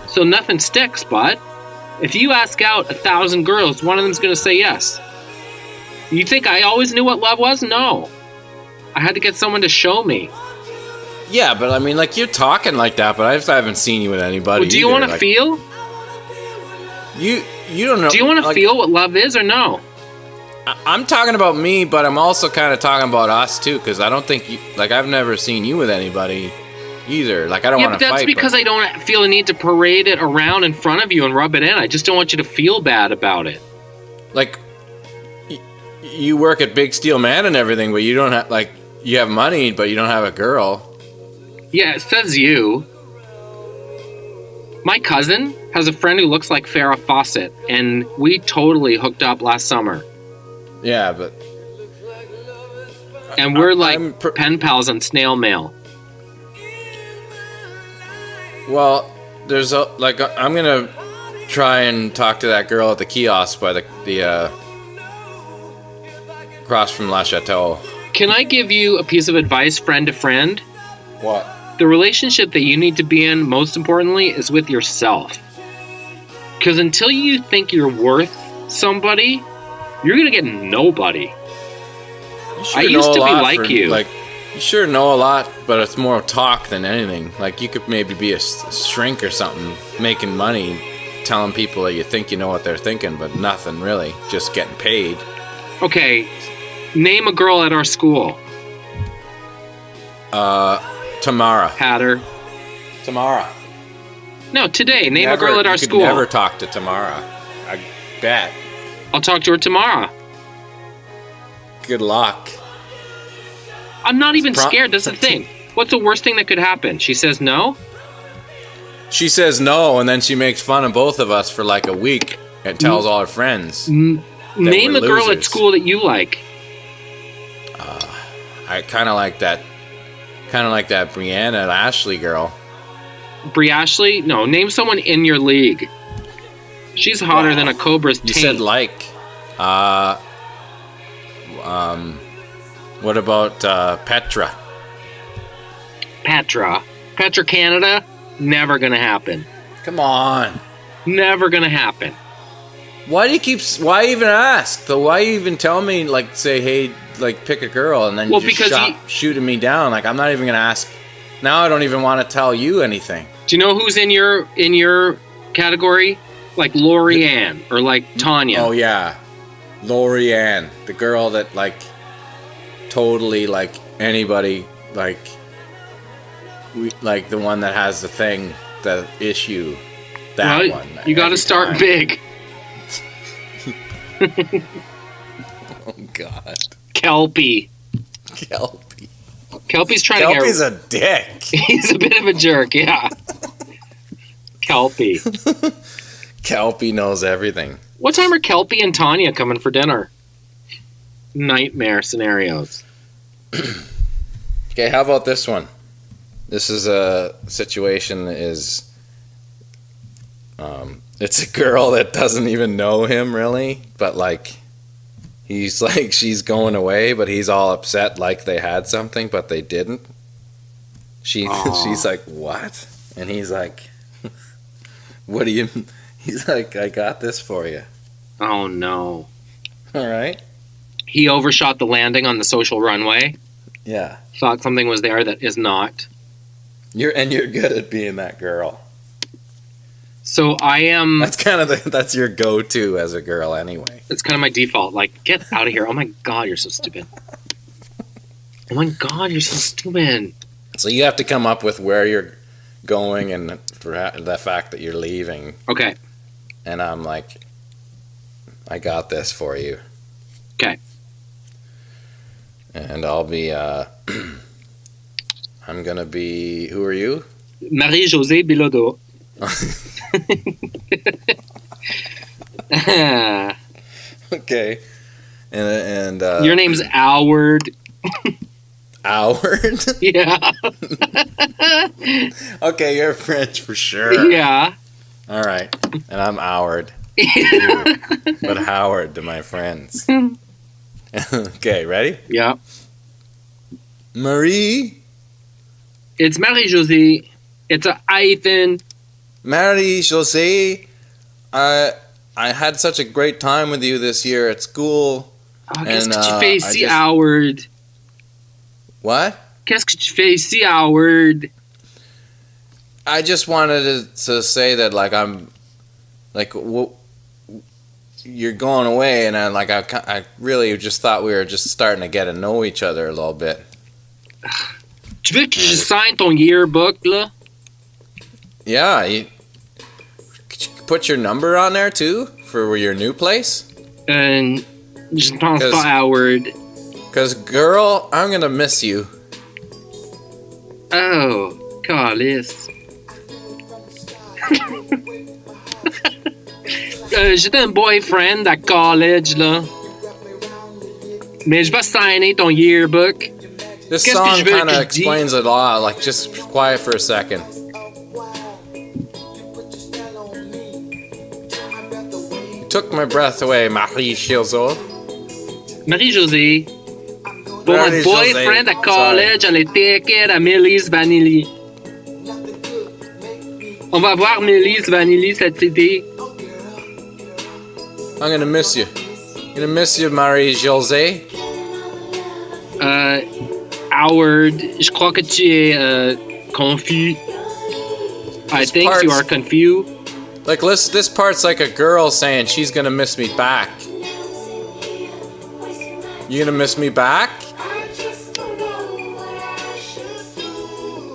so nothing sticks, bud. If you ask out 1,000 girls, one of them's going to say yes. You think I always knew what love was? No. I had to get someone to show me. Yeah, but I mean, like, you're talking like that, but I haven't seen you with anybody. Well, do you want to feel? You don't know. Do you want to feel what love is or no? I'm talking about me, but I'm also kind of talking about us too, because I don't think I've never seen you with anybody either. Like, I don't want to fight. Yeah, that's because I don't feel the need to parade it around in front of you and rub it in. I just don't want you to feel bad about it. Like, you work at Big Steel Man and everything, but you don't have, like, you have money, but you don't have a girl. Yeah, it says you. My cousin has a friend who looks like Farrah Fawcett, and we totally hooked up last summer. Yeah, but... And we're pen pals on snail mail. Well, there's I'm gonna try and talk to that girl at the kiosk by the across from La Chateau. Can I give you a piece of advice, friend to friend? What? The relationship that you need to be in, most importantly, is with yourself. Because until you think you're worth somebody, you're gonna get nobody. I used to be like you. Like, you sure know a lot, but it's more talk than anything. Like, you could maybe be a shrink or something, making money, telling people that you think you know what they're thinking, but nothing really, just getting paid. Okay, name a girl at our school. Tamara. Hatter. Tamara. No, today. Name a girl at our school. You could never talk to Tamara. I bet. I'll talk to her tomorrow. Good luck. I'm not even scared. That's the thing. What's the worst thing that could happen? She says no? She says no, and then she makes fun of both of us for like a week and tells all her friends. Name a girl at school that you like. I kind of like that Brianna Ashley girl. Brie Ashley? No, name someone in your league. She's hotter than a cobra's taint. You said like. What about Petra? Petra Canada? Never gonna happen. Come on. Never gonna happen. Why even ask? Though, why even tell me, like, say, hey, like, pick a girl, and then you just stop shooting me down? Like, I'm not even gonna ask. Now I don't even want to tell you anything. Do you know who's in your category? Like Lori Ann or like Tanya. Oh yeah, Lori Ann, the girl that, like, totally, like, anybody, like the one that has the thing, the issue, that one. You got to start big. Oh God. Kelpie. Kelpie's trying to get... Kelpie's a dick. He's a bit of a jerk, yeah. Kelpie. Kelpie knows everything. What time are Kelpie and Tanya coming for dinner? Nightmare scenarios. Okay, how about this one? This is a situation is... it's a girl that doesn't even know him, really, but, like... He's like, she's going away, but he's all upset like they had something, but they didn't. She's like, what? And he's like, what do you... He's like, I got this for you. Oh, no. All right. He overshot the landing on the social runway. Yeah. Thought something was there that is not. You're good at being that girl. So I am... That's your go-to as a girl anyway. It's kind of my default. Like, get out of here. Oh my God, you're so stupid. Oh my God, you're so stupid. So you have to come up with where you're going and the fact that you're leaving. Okay. And I'm like, I got this for you. Okay. And I'll be, I'm going to be, who are you? Marie-Josée Bilodeau. Okay. And your name's Howard. Howard? Yeah. Okay, you're French for sure. Yeah. All right. And I'm Howard. But Howard to my friends. Okay, ready? Yeah. Marie? It's Marie-Josée. It's a hyphen. Marie-Josée, I had such a great time with you this year at school. Ah, qu'est-ce que tu fais ici, Howard? What? Qu'est-ce que tu fais ici, Howard? I just wanted to say that, like, I'm, like, you're going away, and I really just thought we were just starting to get to know each other a little bit. Tu veux que je signe ton yearbook, là? Yeah, could you put your number on there, too, for your new place? Je ne pense pas, Howard. Because, girl, I'm going to miss you. Oh, calice. J'étais un boyfriend à college, là. Mais je vais signer ton yearbook. This song kind of explains it all. Like, just quiet for a second. You took my breath away, Marie-Josée. Marie-Josée. Pour mon boyfriend à college, allait take it à Millie's Vanilli. On va voir Millie's Vanilli cet été. I'm gonna miss you. I'm gonna miss you, Marie-Josée. Howard, je crois que tu es confus. I think you are confused. Like, this part's like a girl saying she's gonna miss me back. You gonna miss me back?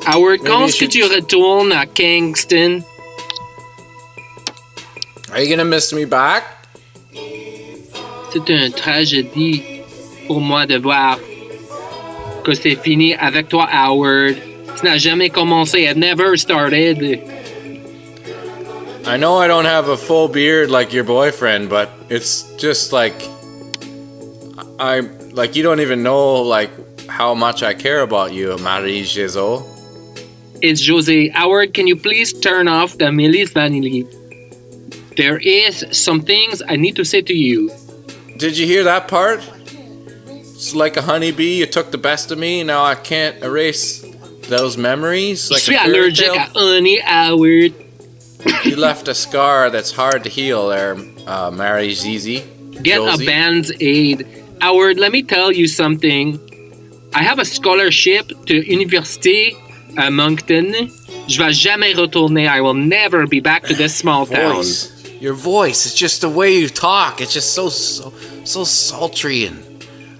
Howard, quand est-ce que tu retournes à Kingston? Are you gonna miss me back? C'est une tragédie pour moi de voir que c'est fini avec toi, Howard. Ça n'a jamais commencé. It never started. I know I don't have a full beard like your boyfriend, but it's just like you don't even know like how much I care about you, Marie-Josée. It's Jose. Howard, can you please turn off the Millie's Vanilli? There is some things I need to say to you. Did you hear that part? It's like a honeybee. You took the best of me. Now I can't erase those memories. Like Je suis allergic à honey, Howard. You left a scar that's hard to heal there, Marie-Josée. Get a Band-Aid. Howard, let me tell you something. I have a scholarship to Université à Moncton. Je vais jamais retourner. I will never be back to this small town. Your voice, it's just the way you talk. It's just so sultry, and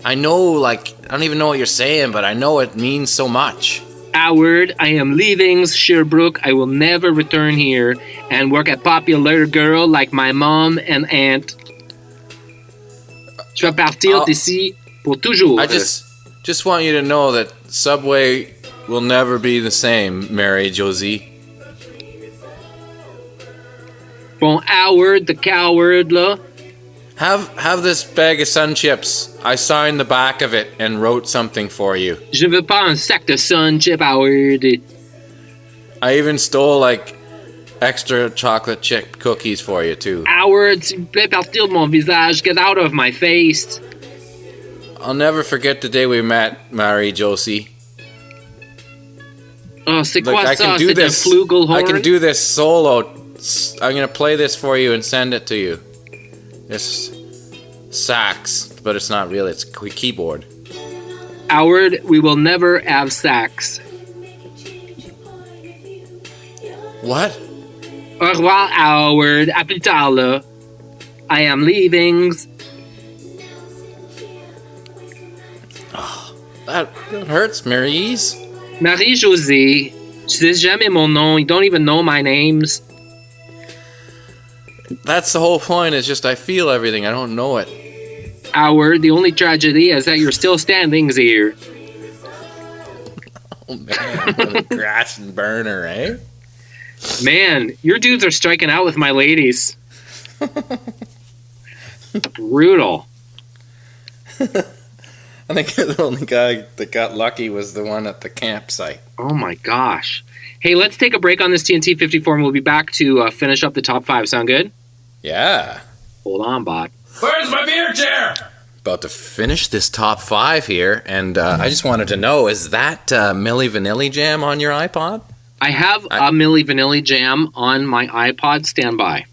I know, like, I don't even know what you're saying, but I know it means so much. Howard, I am leaving Sherbrooke. I will never return here and work at Popular Girl like my mom and aunt. Je vais partir d'ici pour toujours. I just want you to know that Subway will never be the same, Marie-Josée. Bon, Howard, the coward, là. Have this bag of Sun Chips. I signed the back of it and wrote something for you. Je veux pas un sac de Sun Chip, Howard. I even stole, like, extra chocolate chip cookies for you, too. Howard, s'il vous plaît, partir de mon visage. Get out of my face. I'll never forget the day we met, Marie-Josée. Oh, c'est Look, quoi I ça? can do C'est this. un flugelhorn? I can do this solo. I'm gonna play this for you and send it to you. It's sax, but it's not really. It's keyboard. Howard, we will never have sax. What? Au revoir, Howard. À plus tard, là. I am leaving. Oh, that hurts, Maryse. Marie-Josée. Tu dis jamais mon nom. You don't even know my names. That's the whole point. It's just I feel everything. I don't know it. Howard, the only tragedy is that you're still standing here. Oh man, what a crash and burner, eh? Man, your dudes are striking out with my ladies. Brutal. I think the only guy that got lucky was the one at the campsite. Oh my gosh. Hey, let's take a break on this TNT 54 and we'll be back to finish up the top 5. Sound good? Yeah. Hold on, bot. Where's my beer chair? About to finish this top 5 here, and I just wanted to know, is that Milli Vanilli Jam on your iPod? I have a Milli Vanilli Jam on my iPod standby.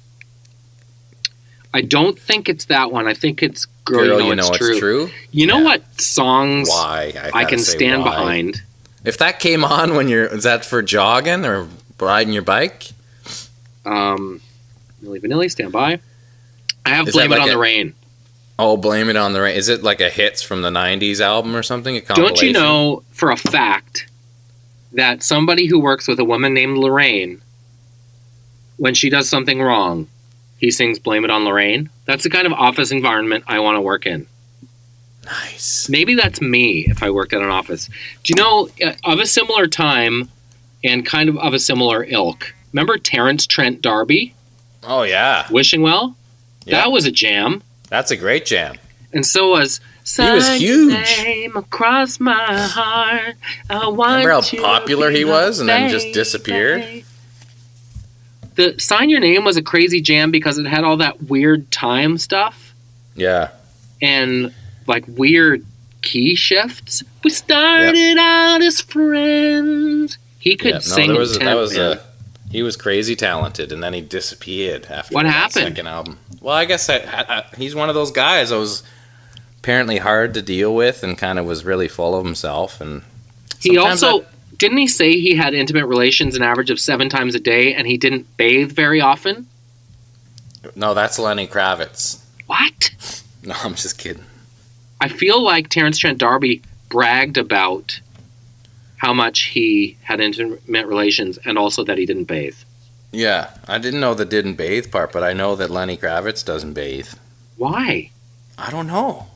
I don't think it's that one. I think it's Girl, You Know It's True. You know what songs I can stand behind? If that came on when is that for jogging or riding your bike? Milli Vanilli, Stand By. I have Blame It on the Rain. Oh, Blame It on the Rain. Is it like a hits from the 90s album or something? Don't you know for a fact that somebody who works with a woman named Lorraine, when she does something wrong, he sings Blame It on Lorraine? That's the kind of office environment I want to work in. Nice. Maybe that's me if I worked at an office. Do you know, of a similar time and kind of a similar ilk, remember Terrence Trent D'Arby? Oh, yeah. Wishing Well? Yeah. That was a jam. That's a great jam. And so was... He was huge. Name across my heart. I want remember how popular he was and then just disappeared? The Sign Your Name was a crazy jam because it had all that weird time stuff. Yeah. And like weird key shifts. We started out as friends. He could sing. He was crazy talented, and then he disappeared after what the happened? Second album. Well, I guess he's one of those guys that was apparently hard to deal with and kind of was really full of himself. And he also didn't he say he had intimate relations an average of 7 times a day, and he didn't bathe very often? No, that's Lenny Kravitz. What? No, I'm just kidding. I feel like Terrence Trent D'Arby bragged about how much he had intimate relations and also that he didn't bathe. Yeah, I didn't know the didn't bathe part, but I know that Lenny Kravitz doesn't bathe. Why? I don't know.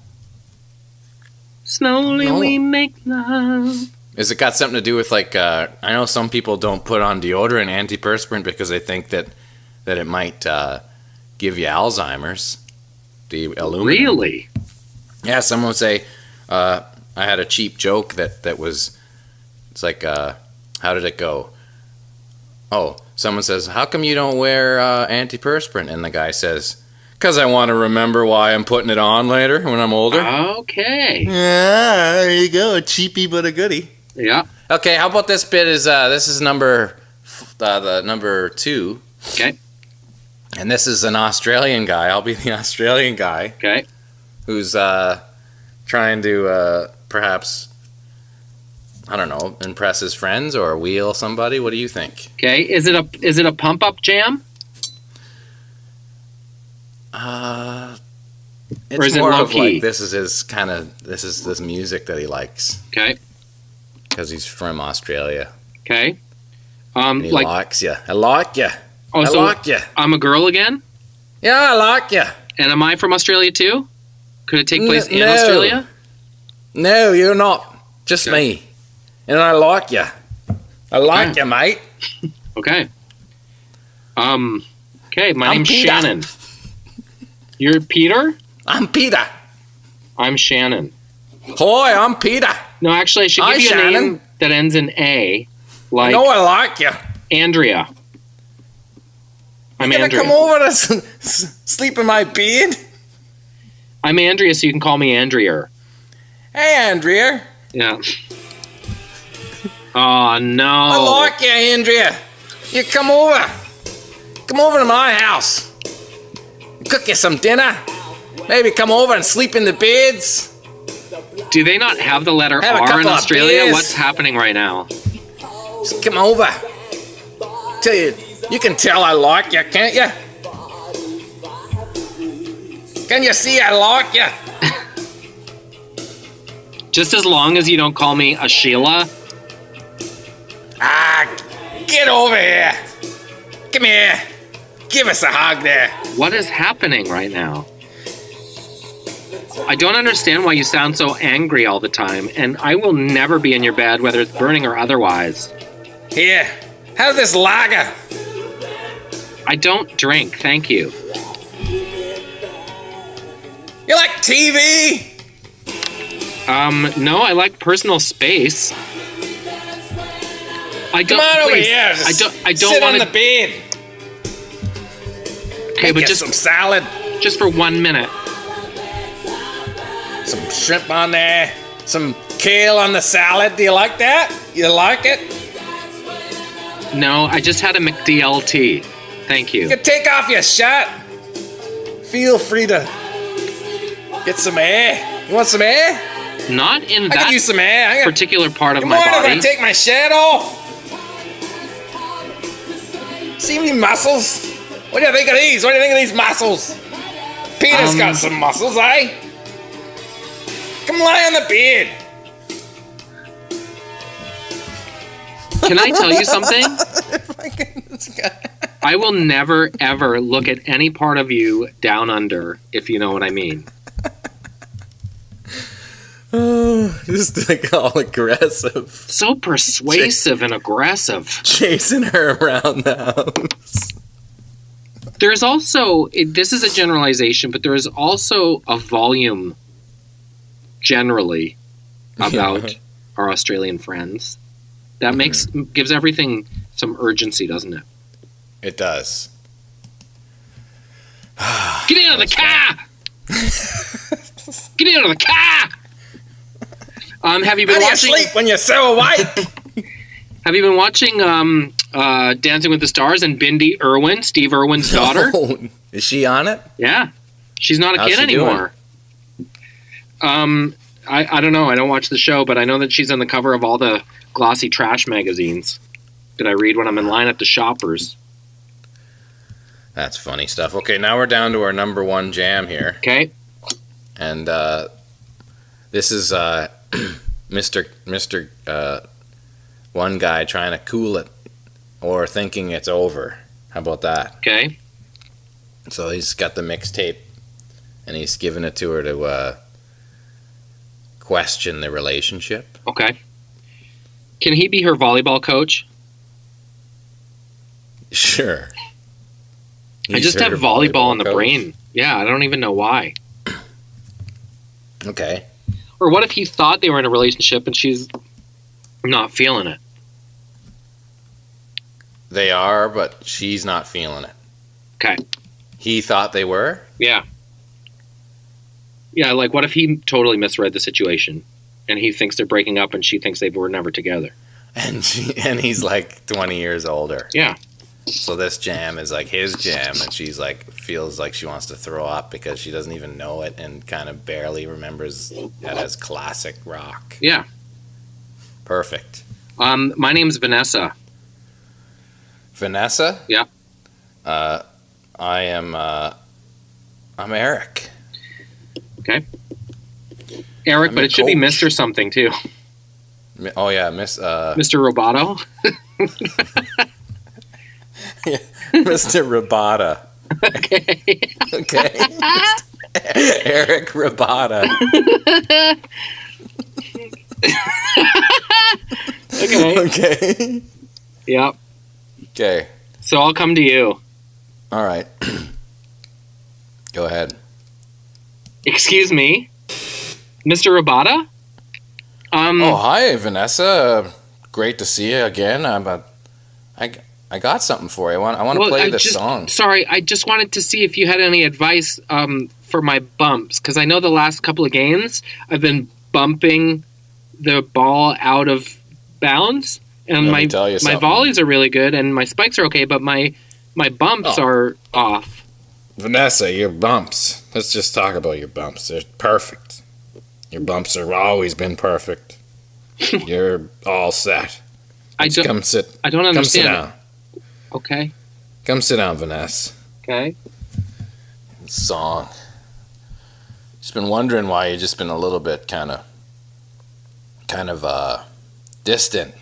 Slowly we make love. Is it got something to do with like, I know some people don't put on deodorant, antiperspirant, because they think that it might give you Alzheimer's. The aluminum. Really? Yeah, someone would say, I had a cheap joke that was, it's like, how did it go? Oh, someone says, how come you don't wear antiperspirant? And the guy says, because I want to remember why I'm putting it on later when I'm older. Okay. Yeah, there you go. A cheapie but a goodie. Yeah. Okay, how about this bit this is the number 2. Okay. And this is an Australian guy. I'll be the Australian guy. Okay. Who's trying to perhaps, I don't know, impress his friends or wheel somebody. What do you think? Okay. Is it a pump up jam? It's or is more it low of key? Like this is this music that he likes. Okay. Because he's from Australia. Okay. And he likes you. I like you. Oh, I like you. I'm a girl again? Yeah, I like you. And am I from Australia too? Could it take place in Australia? No, you're not. Just me. And I like you. I like you, mate. Okay. Okay, my name's Peter. Shannon. You're Peter? I'm Peter. I'm Shannon. Hi, I'm Peter. No, actually, I should give you a name that ends in A. Like no, I like you. Andrea. I'm You're Andrea. gonna come over to sleep in my bed? I'm Andrea, so you can call me Andrea. Hey, Andrea. Yeah. Oh, no. I like you, Andrea. You come over. Come over to my house. Cook you some dinner. Maybe come over and sleep in the beds. Do they not have the letter R in Australia? What's happening right now? Just come over. Tell you, you can tell I like you, can't you? Can you see I like you? Just as long as you don't call me a Sheila. Get over here. Come here. Give us a hug there. What is happening right now? I don't understand why you sound so angry all the time, and I will never be in your bed, whether it's burning or otherwise. Here, have this lager. I don't drink, thank you. You like TV? No, I like personal space. Come on over here. I don't sit want on the bed. Okay, but just some salad. Just for 1 minute. Some shrimp on there. Some kale on the salad. Do you like that? You like it? No, I just had a McDLT. Thank you. You can take off your shirt. feel free to get some air. You want some air? Not in I could that use some air. particular part of You my mind if I body. take my shirt off? See me muscles? What do you think of these? What do you think of these muscles? Peter's got some muscles, eh? Come lie on the bed. Can I tell you something? This guy. I will never, ever look at any part of you down under, if you know what I mean. Just like all aggressive. So persuasive and aggressive. Chasing her around the house. There's also, this is a generalization, but there is also a volume generally about our Australian friends that gives everything some urgency, doesn't it? It does. Get out of the car! Get out of the car! Have you been How do you watching? sleep when you're so awake? Have you been watching Dancing with the Stars and Bindi Irwin, Steve Irwin's daughter? No. Is she on it? Yeah, she's not a How's kid she anymore. I don't know. I don't watch the show, but I know that she's on the cover of all the glossy trash magazines that I read when I'm in line at the Shoppers. That's funny stuff. Okay, now we're down to our number one jam here. Okay. And this is Mr. One guy trying to cool it or thinking it's over. How about that? Okay. So he's got the mixtape and he's giving it to her to question the relationship. Okay. Can he be her volleyball coach? Sure. I just have volleyball in the brain. Yeah, I don't even know why. Okay. Or what if he thought they were in a relationship and she's not feeling it? They are, but she's not feeling it. Okay. He thought they were? Yeah. Yeah, like what if he totally misread the situation and he thinks they're breaking up and she thinks they were never together? And he's like 20 years older. Yeah. So this jam is like his jam, and she's like feels like she wants to throw up because she doesn't even know it and kind of barely remembers it as classic rock. Yeah. Perfect. My name's Vanessa. Vanessa? Yeah. I'm Eric. Okay. Eric, but it should be Mr. something too. Oh yeah, Mr. Roboto. Mr. Rabata. Okay. Okay. Eric Rabata. Okay. Okay. Yep. Okay. So I'll come to you. All right. Go ahead. Excuse me, Mr. Rabata? Oh, hi, Vanessa. Great to see you again. I got something for you. I want to play this song. Sorry, I just wanted to see if you had any advice for my bumps, because I know the last couple of games I've been bumping the ball out of bounds, and my volleys are really good, and my spikes are okay, but my bumps are off. Vanessa, your bumps. Let's just talk about your bumps. They're perfect. Your bumps have always been perfect. You're all set. Come sit. I don't understand. Come sit down. Okay. Come sit down, Vanessa. Okay. Song. Just been wondering why you've just been a little bit kind of distant.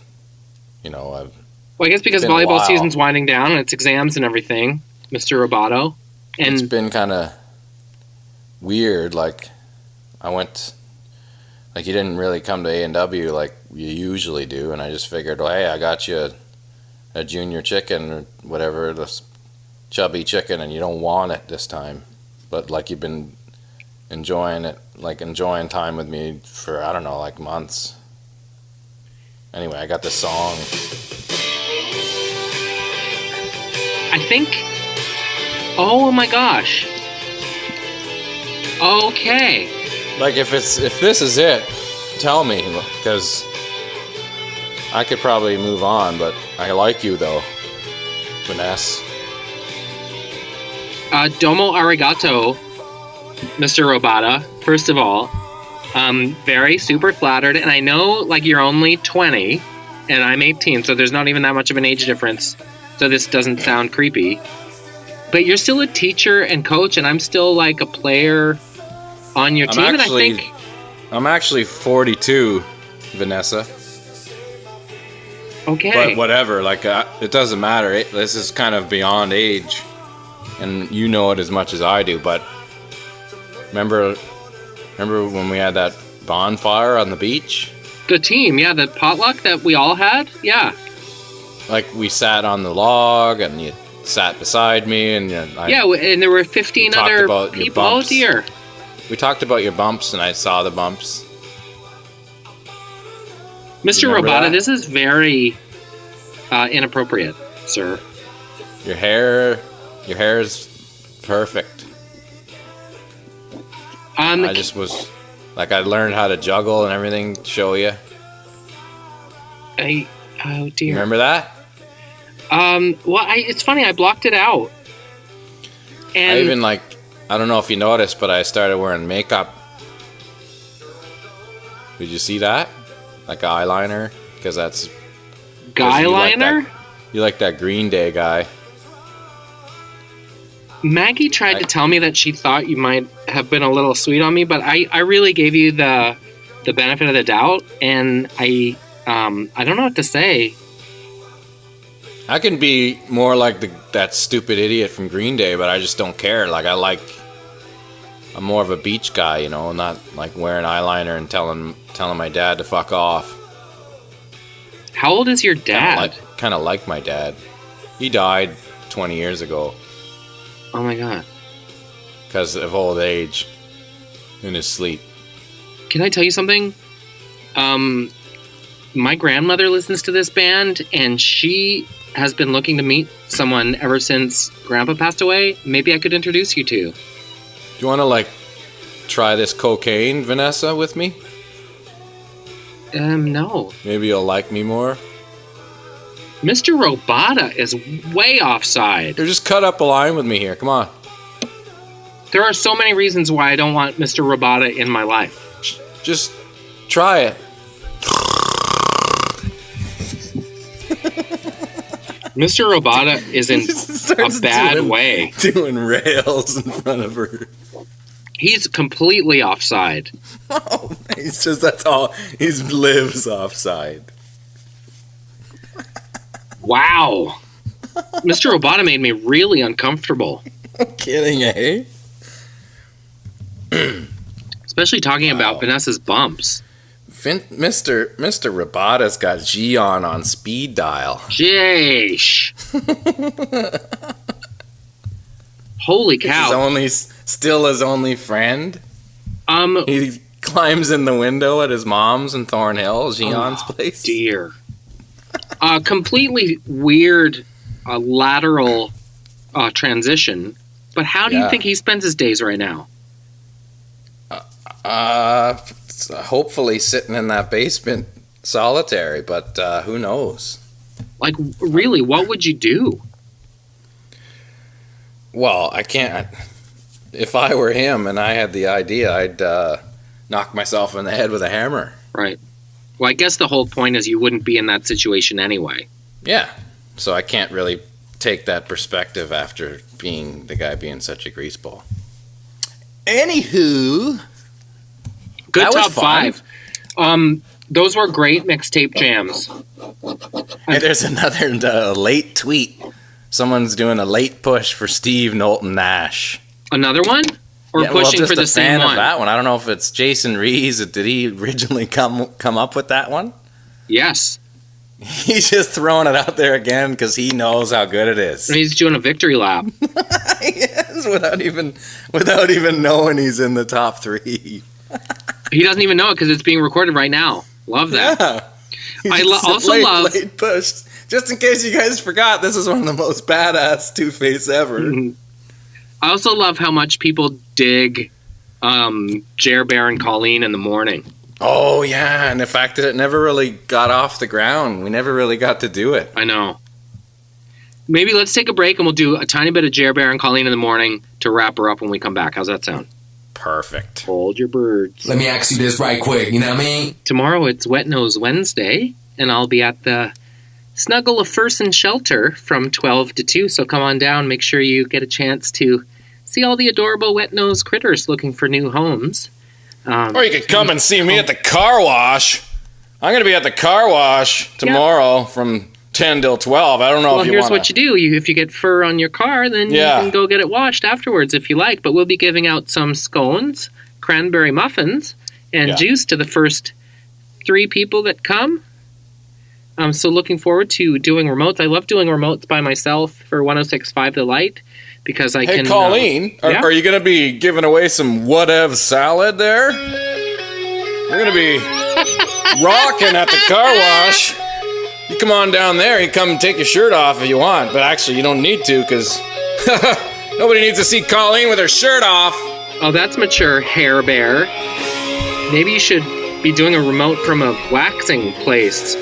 You know. Well, I guess because volleyball season's winding down and it's exams and everything, Mr. Roboto. And it's been kind of weird. Like I went. Like you didn't really come to A&W like you usually do, and I just figured, well, hey, I got you a junior chicken or whatever, this chubby chicken, and you don't want it this time. But like you've been enjoying time with me for, I don't know, like months. Anyway, I got this song. I think, oh my gosh. Okay. Like if this is it, tell me, because I could probably move on, but I like you though, Vanessa. Domo arigato, Mr. Robata, first of all. Very super flattered. And I know, like, you're only 20 and I'm 18, so there's not even that much of an age difference. So this doesn't sound creepy. But you're still a teacher and coach, and I'm still, like, a player on your team. I'm actually 42, Vanessa. Okay. But whatever, like, it doesn't matter. This is kind of beyond age. And you know it as much as I do, but remember when we had that bonfire on the beach? The team, yeah, the potluck that we all had, yeah. Like, we sat on the log, and you sat beside me, and and there were 15 other people. Oh, dear. We talked about your bumps, and I saw the bumps. Mr. Robata, this is very inappropriate, sir. Your hair is perfect. I just was, like, I learned how to juggle and everything to show you. Oh, dear. Remember that? Well, it's funny, I blocked it out. And I even, like, I don't know if you noticed, but I started wearing makeup. Did you see that? Like eyeliner? Because that's... Guy-liner? You like that Green Day guy. Maggie tried to tell me that she thought you might have been a little sweet on me, but I really gave you the benefit of the doubt, and I don't know what to say. I can be more like that stupid idiot from Green Day, but I just don't care. Like, I'm more of a beach guy, you know, not like wearing eyeliner and telling my dad to fuck off. How old is your dad? Kind of like my dad. He died 20 years ago. Oh my god. Because of old age. In his sleep. Can I tell you something? My grandmother listens to this band, and she has been looking to meet someone ever since Grandpa passed away. Maybe I could introduce you to. Do you want to, like, try this cocaine, Vanessa, with me? No. Maybe you'll like me more? Mr. Robata is way offside. Here, just cut up a line with me here. Come on. There are so many reasons why I don't want Mr. Robata in my life. Just try it. Mr. Robata is in a bad way. Doing rails in front of her. He's completely offside. Oh, he's just, that's all. He lives offside. Wow. Mr. Robata made me really uncomfortable. I'm kidding, eh? Especially talking about Vanessa's bumps. Mr. Robata's got G on speed dial. Jeesh. Holy cow. Still his only friend. He climbs in the window at his mom's in Thornhill, Gion's place. Dear. Completely weird lateral transition. But how do you think he spends his days right now? Hopefully sitting in that basement solitary, but who knows? Like, really, what would you do? Well, I can't. If I were him and I had the idea, I'd knock myself in the head with a hammer. Right. Well, I guess the whole point is you wouldn't be in that situation anyway. Yeah. So I can't really take that perspective after being the guy being such a greaseball. Anywho. Good top five. Those were great mixtape jams. Hey, there's another late tweet. Someone's doing a late push for Steve Knowlton Nash. Another one? Or pushing for the same one? Of that one. I don't know if it's Jason Rees. Did he originally come up with that one? Yes. He's just throwing it out there again because he knows how good it is. And he's doing a victory lap. Yes, without even knowing he's in the top three. He doesn't even know it because it's being recorded right now. Love that. Yeah. I also love... Late pushed. Just in case you guys forgot, this is one of the most badass Two-Face ever. Mm-hmm. I also love how much people dig Jer Bear and Colleen in the morning. Oh, yeah, and the fact that it never really got off the ground. We never really got to do it. I know. Maybe let's take a break and we'll do a tiny bit of Jer Bear and Colleen in the morning to wrap her up when we come back. How's that sound? Perfect. Hold your birds. Let me ask you this right quick, you know what I mean? Tomorrow it's Wet Nose Wednesday, and I'll be at the Snuggle of Fersen Shelter from 12 to 2, so come on down. Make sure you get a chance to see all the adorable wet nose critters looking for new homes. Or you could come and see me at the car wash. I'm going to be at the car wash tomorrow from 10 till 12. I don't know if you want to... Well, here's what you do. If you get fur on your car, then you can go get it washed afterwards if you like. But we'll be giving out some scones, cranberry muffins, and juice to the first 3 people that come. So looking forward to doing remotes. I love doing remotes by myself for 106.5 The Light because I can... Hey, Colleen, are you going to be giving away some whatever salad there? We're going to be rocking at the car wash. You come on down there. You come and take your shirt off if you want. But actually, you don't need to because nobody needs to see Colleen with her shirt off. Oh, that's mature, Hair Bear. Maybe you should be doing a remote from a waxing place.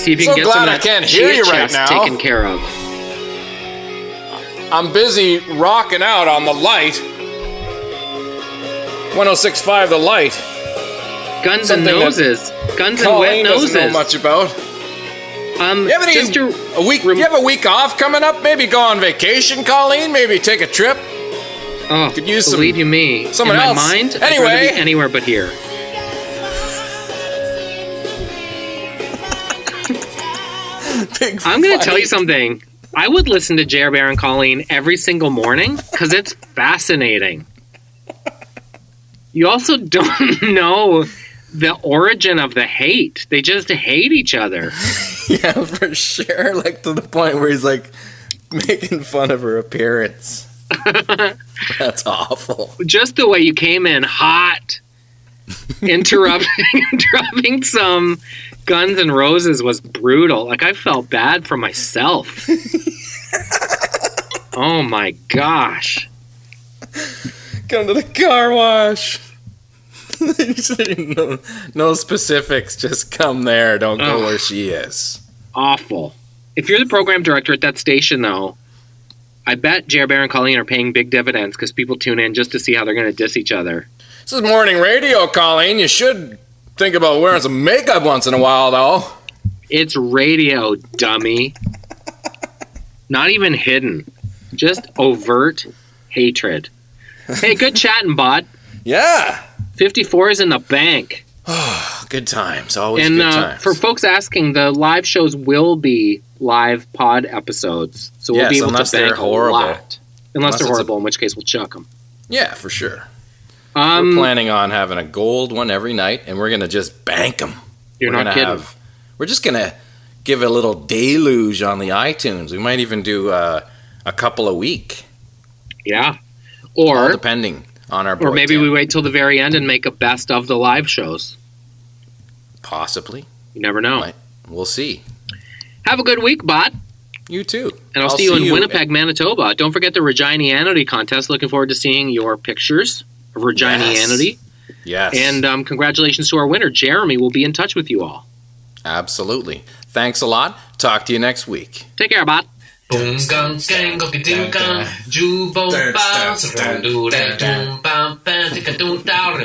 See if you can get some of that chia chest taken care of. I'm busy rocking out on the light. 106.5 The Light. Guns and noses. Guns and Colleen wet noses. doesn't know much about. You have a week off coming up? Maybe go on vacation, Colleen? Maybe take a trip? Oh, could use believe you me. Someone in else. My mind, anyway. I'd rather be anywhere but here. I'm going to tell you something. I would listen to Jer Bear and Colleen every single morning because it's fascinating. You also don't know the origin of the hate. They just hate each other. Yeah, for sure. Like to the point where he's like making fun of her appearance. That's awful. Just the way you came in hot, interrupting some Guns N' Roses was brutal. Like, I felt bad for myself. Oh my gosh. Come to the car wash. No specifics, just come there. Don't go where she is. Awful. If you're the program director at that station, though, I bet Jer Bear and Colleen are paying big dividends because people tune in just to see how they're going to diss each other. This is morning radio, Colleen. You should think about wearing some makeup once in a while, though. It's radio, dummy. Not even hidden. Just overt hatred. Hey, good chatting, bud. Yeah. 54 is in the bank. Good times. Always good times. For folks asking, the live shows will be live pod episodes. So we'll be able to bank a lot. Unless they're horrible, in which case we'll chuck them. Yeah, for sure. We're planning on having a gold one every night, and we're going to just bank them. You're not kidding. We're just going to give a little deluge on the iTunes. We might even do a couple a week. Yeah. All depending on our boy. Or maybe we wait till the very end and make a best of the live shows. Possibly. You never know. We'll see. Have a good week, bot. You too. And I'll see you in Winnipeg, Manitoba. Don't forget the Reginianity Contest. Looking forward to seeing your pictures of Reginianity. Yes. And congratulations to our winner. Jeremy will be in touch with you all. Absolutely. Thanks a lot. Talk to you next week. Take care, bot. Boom gang gang go ding gang, ju boom bounce, do da boom bam bam, tika do da.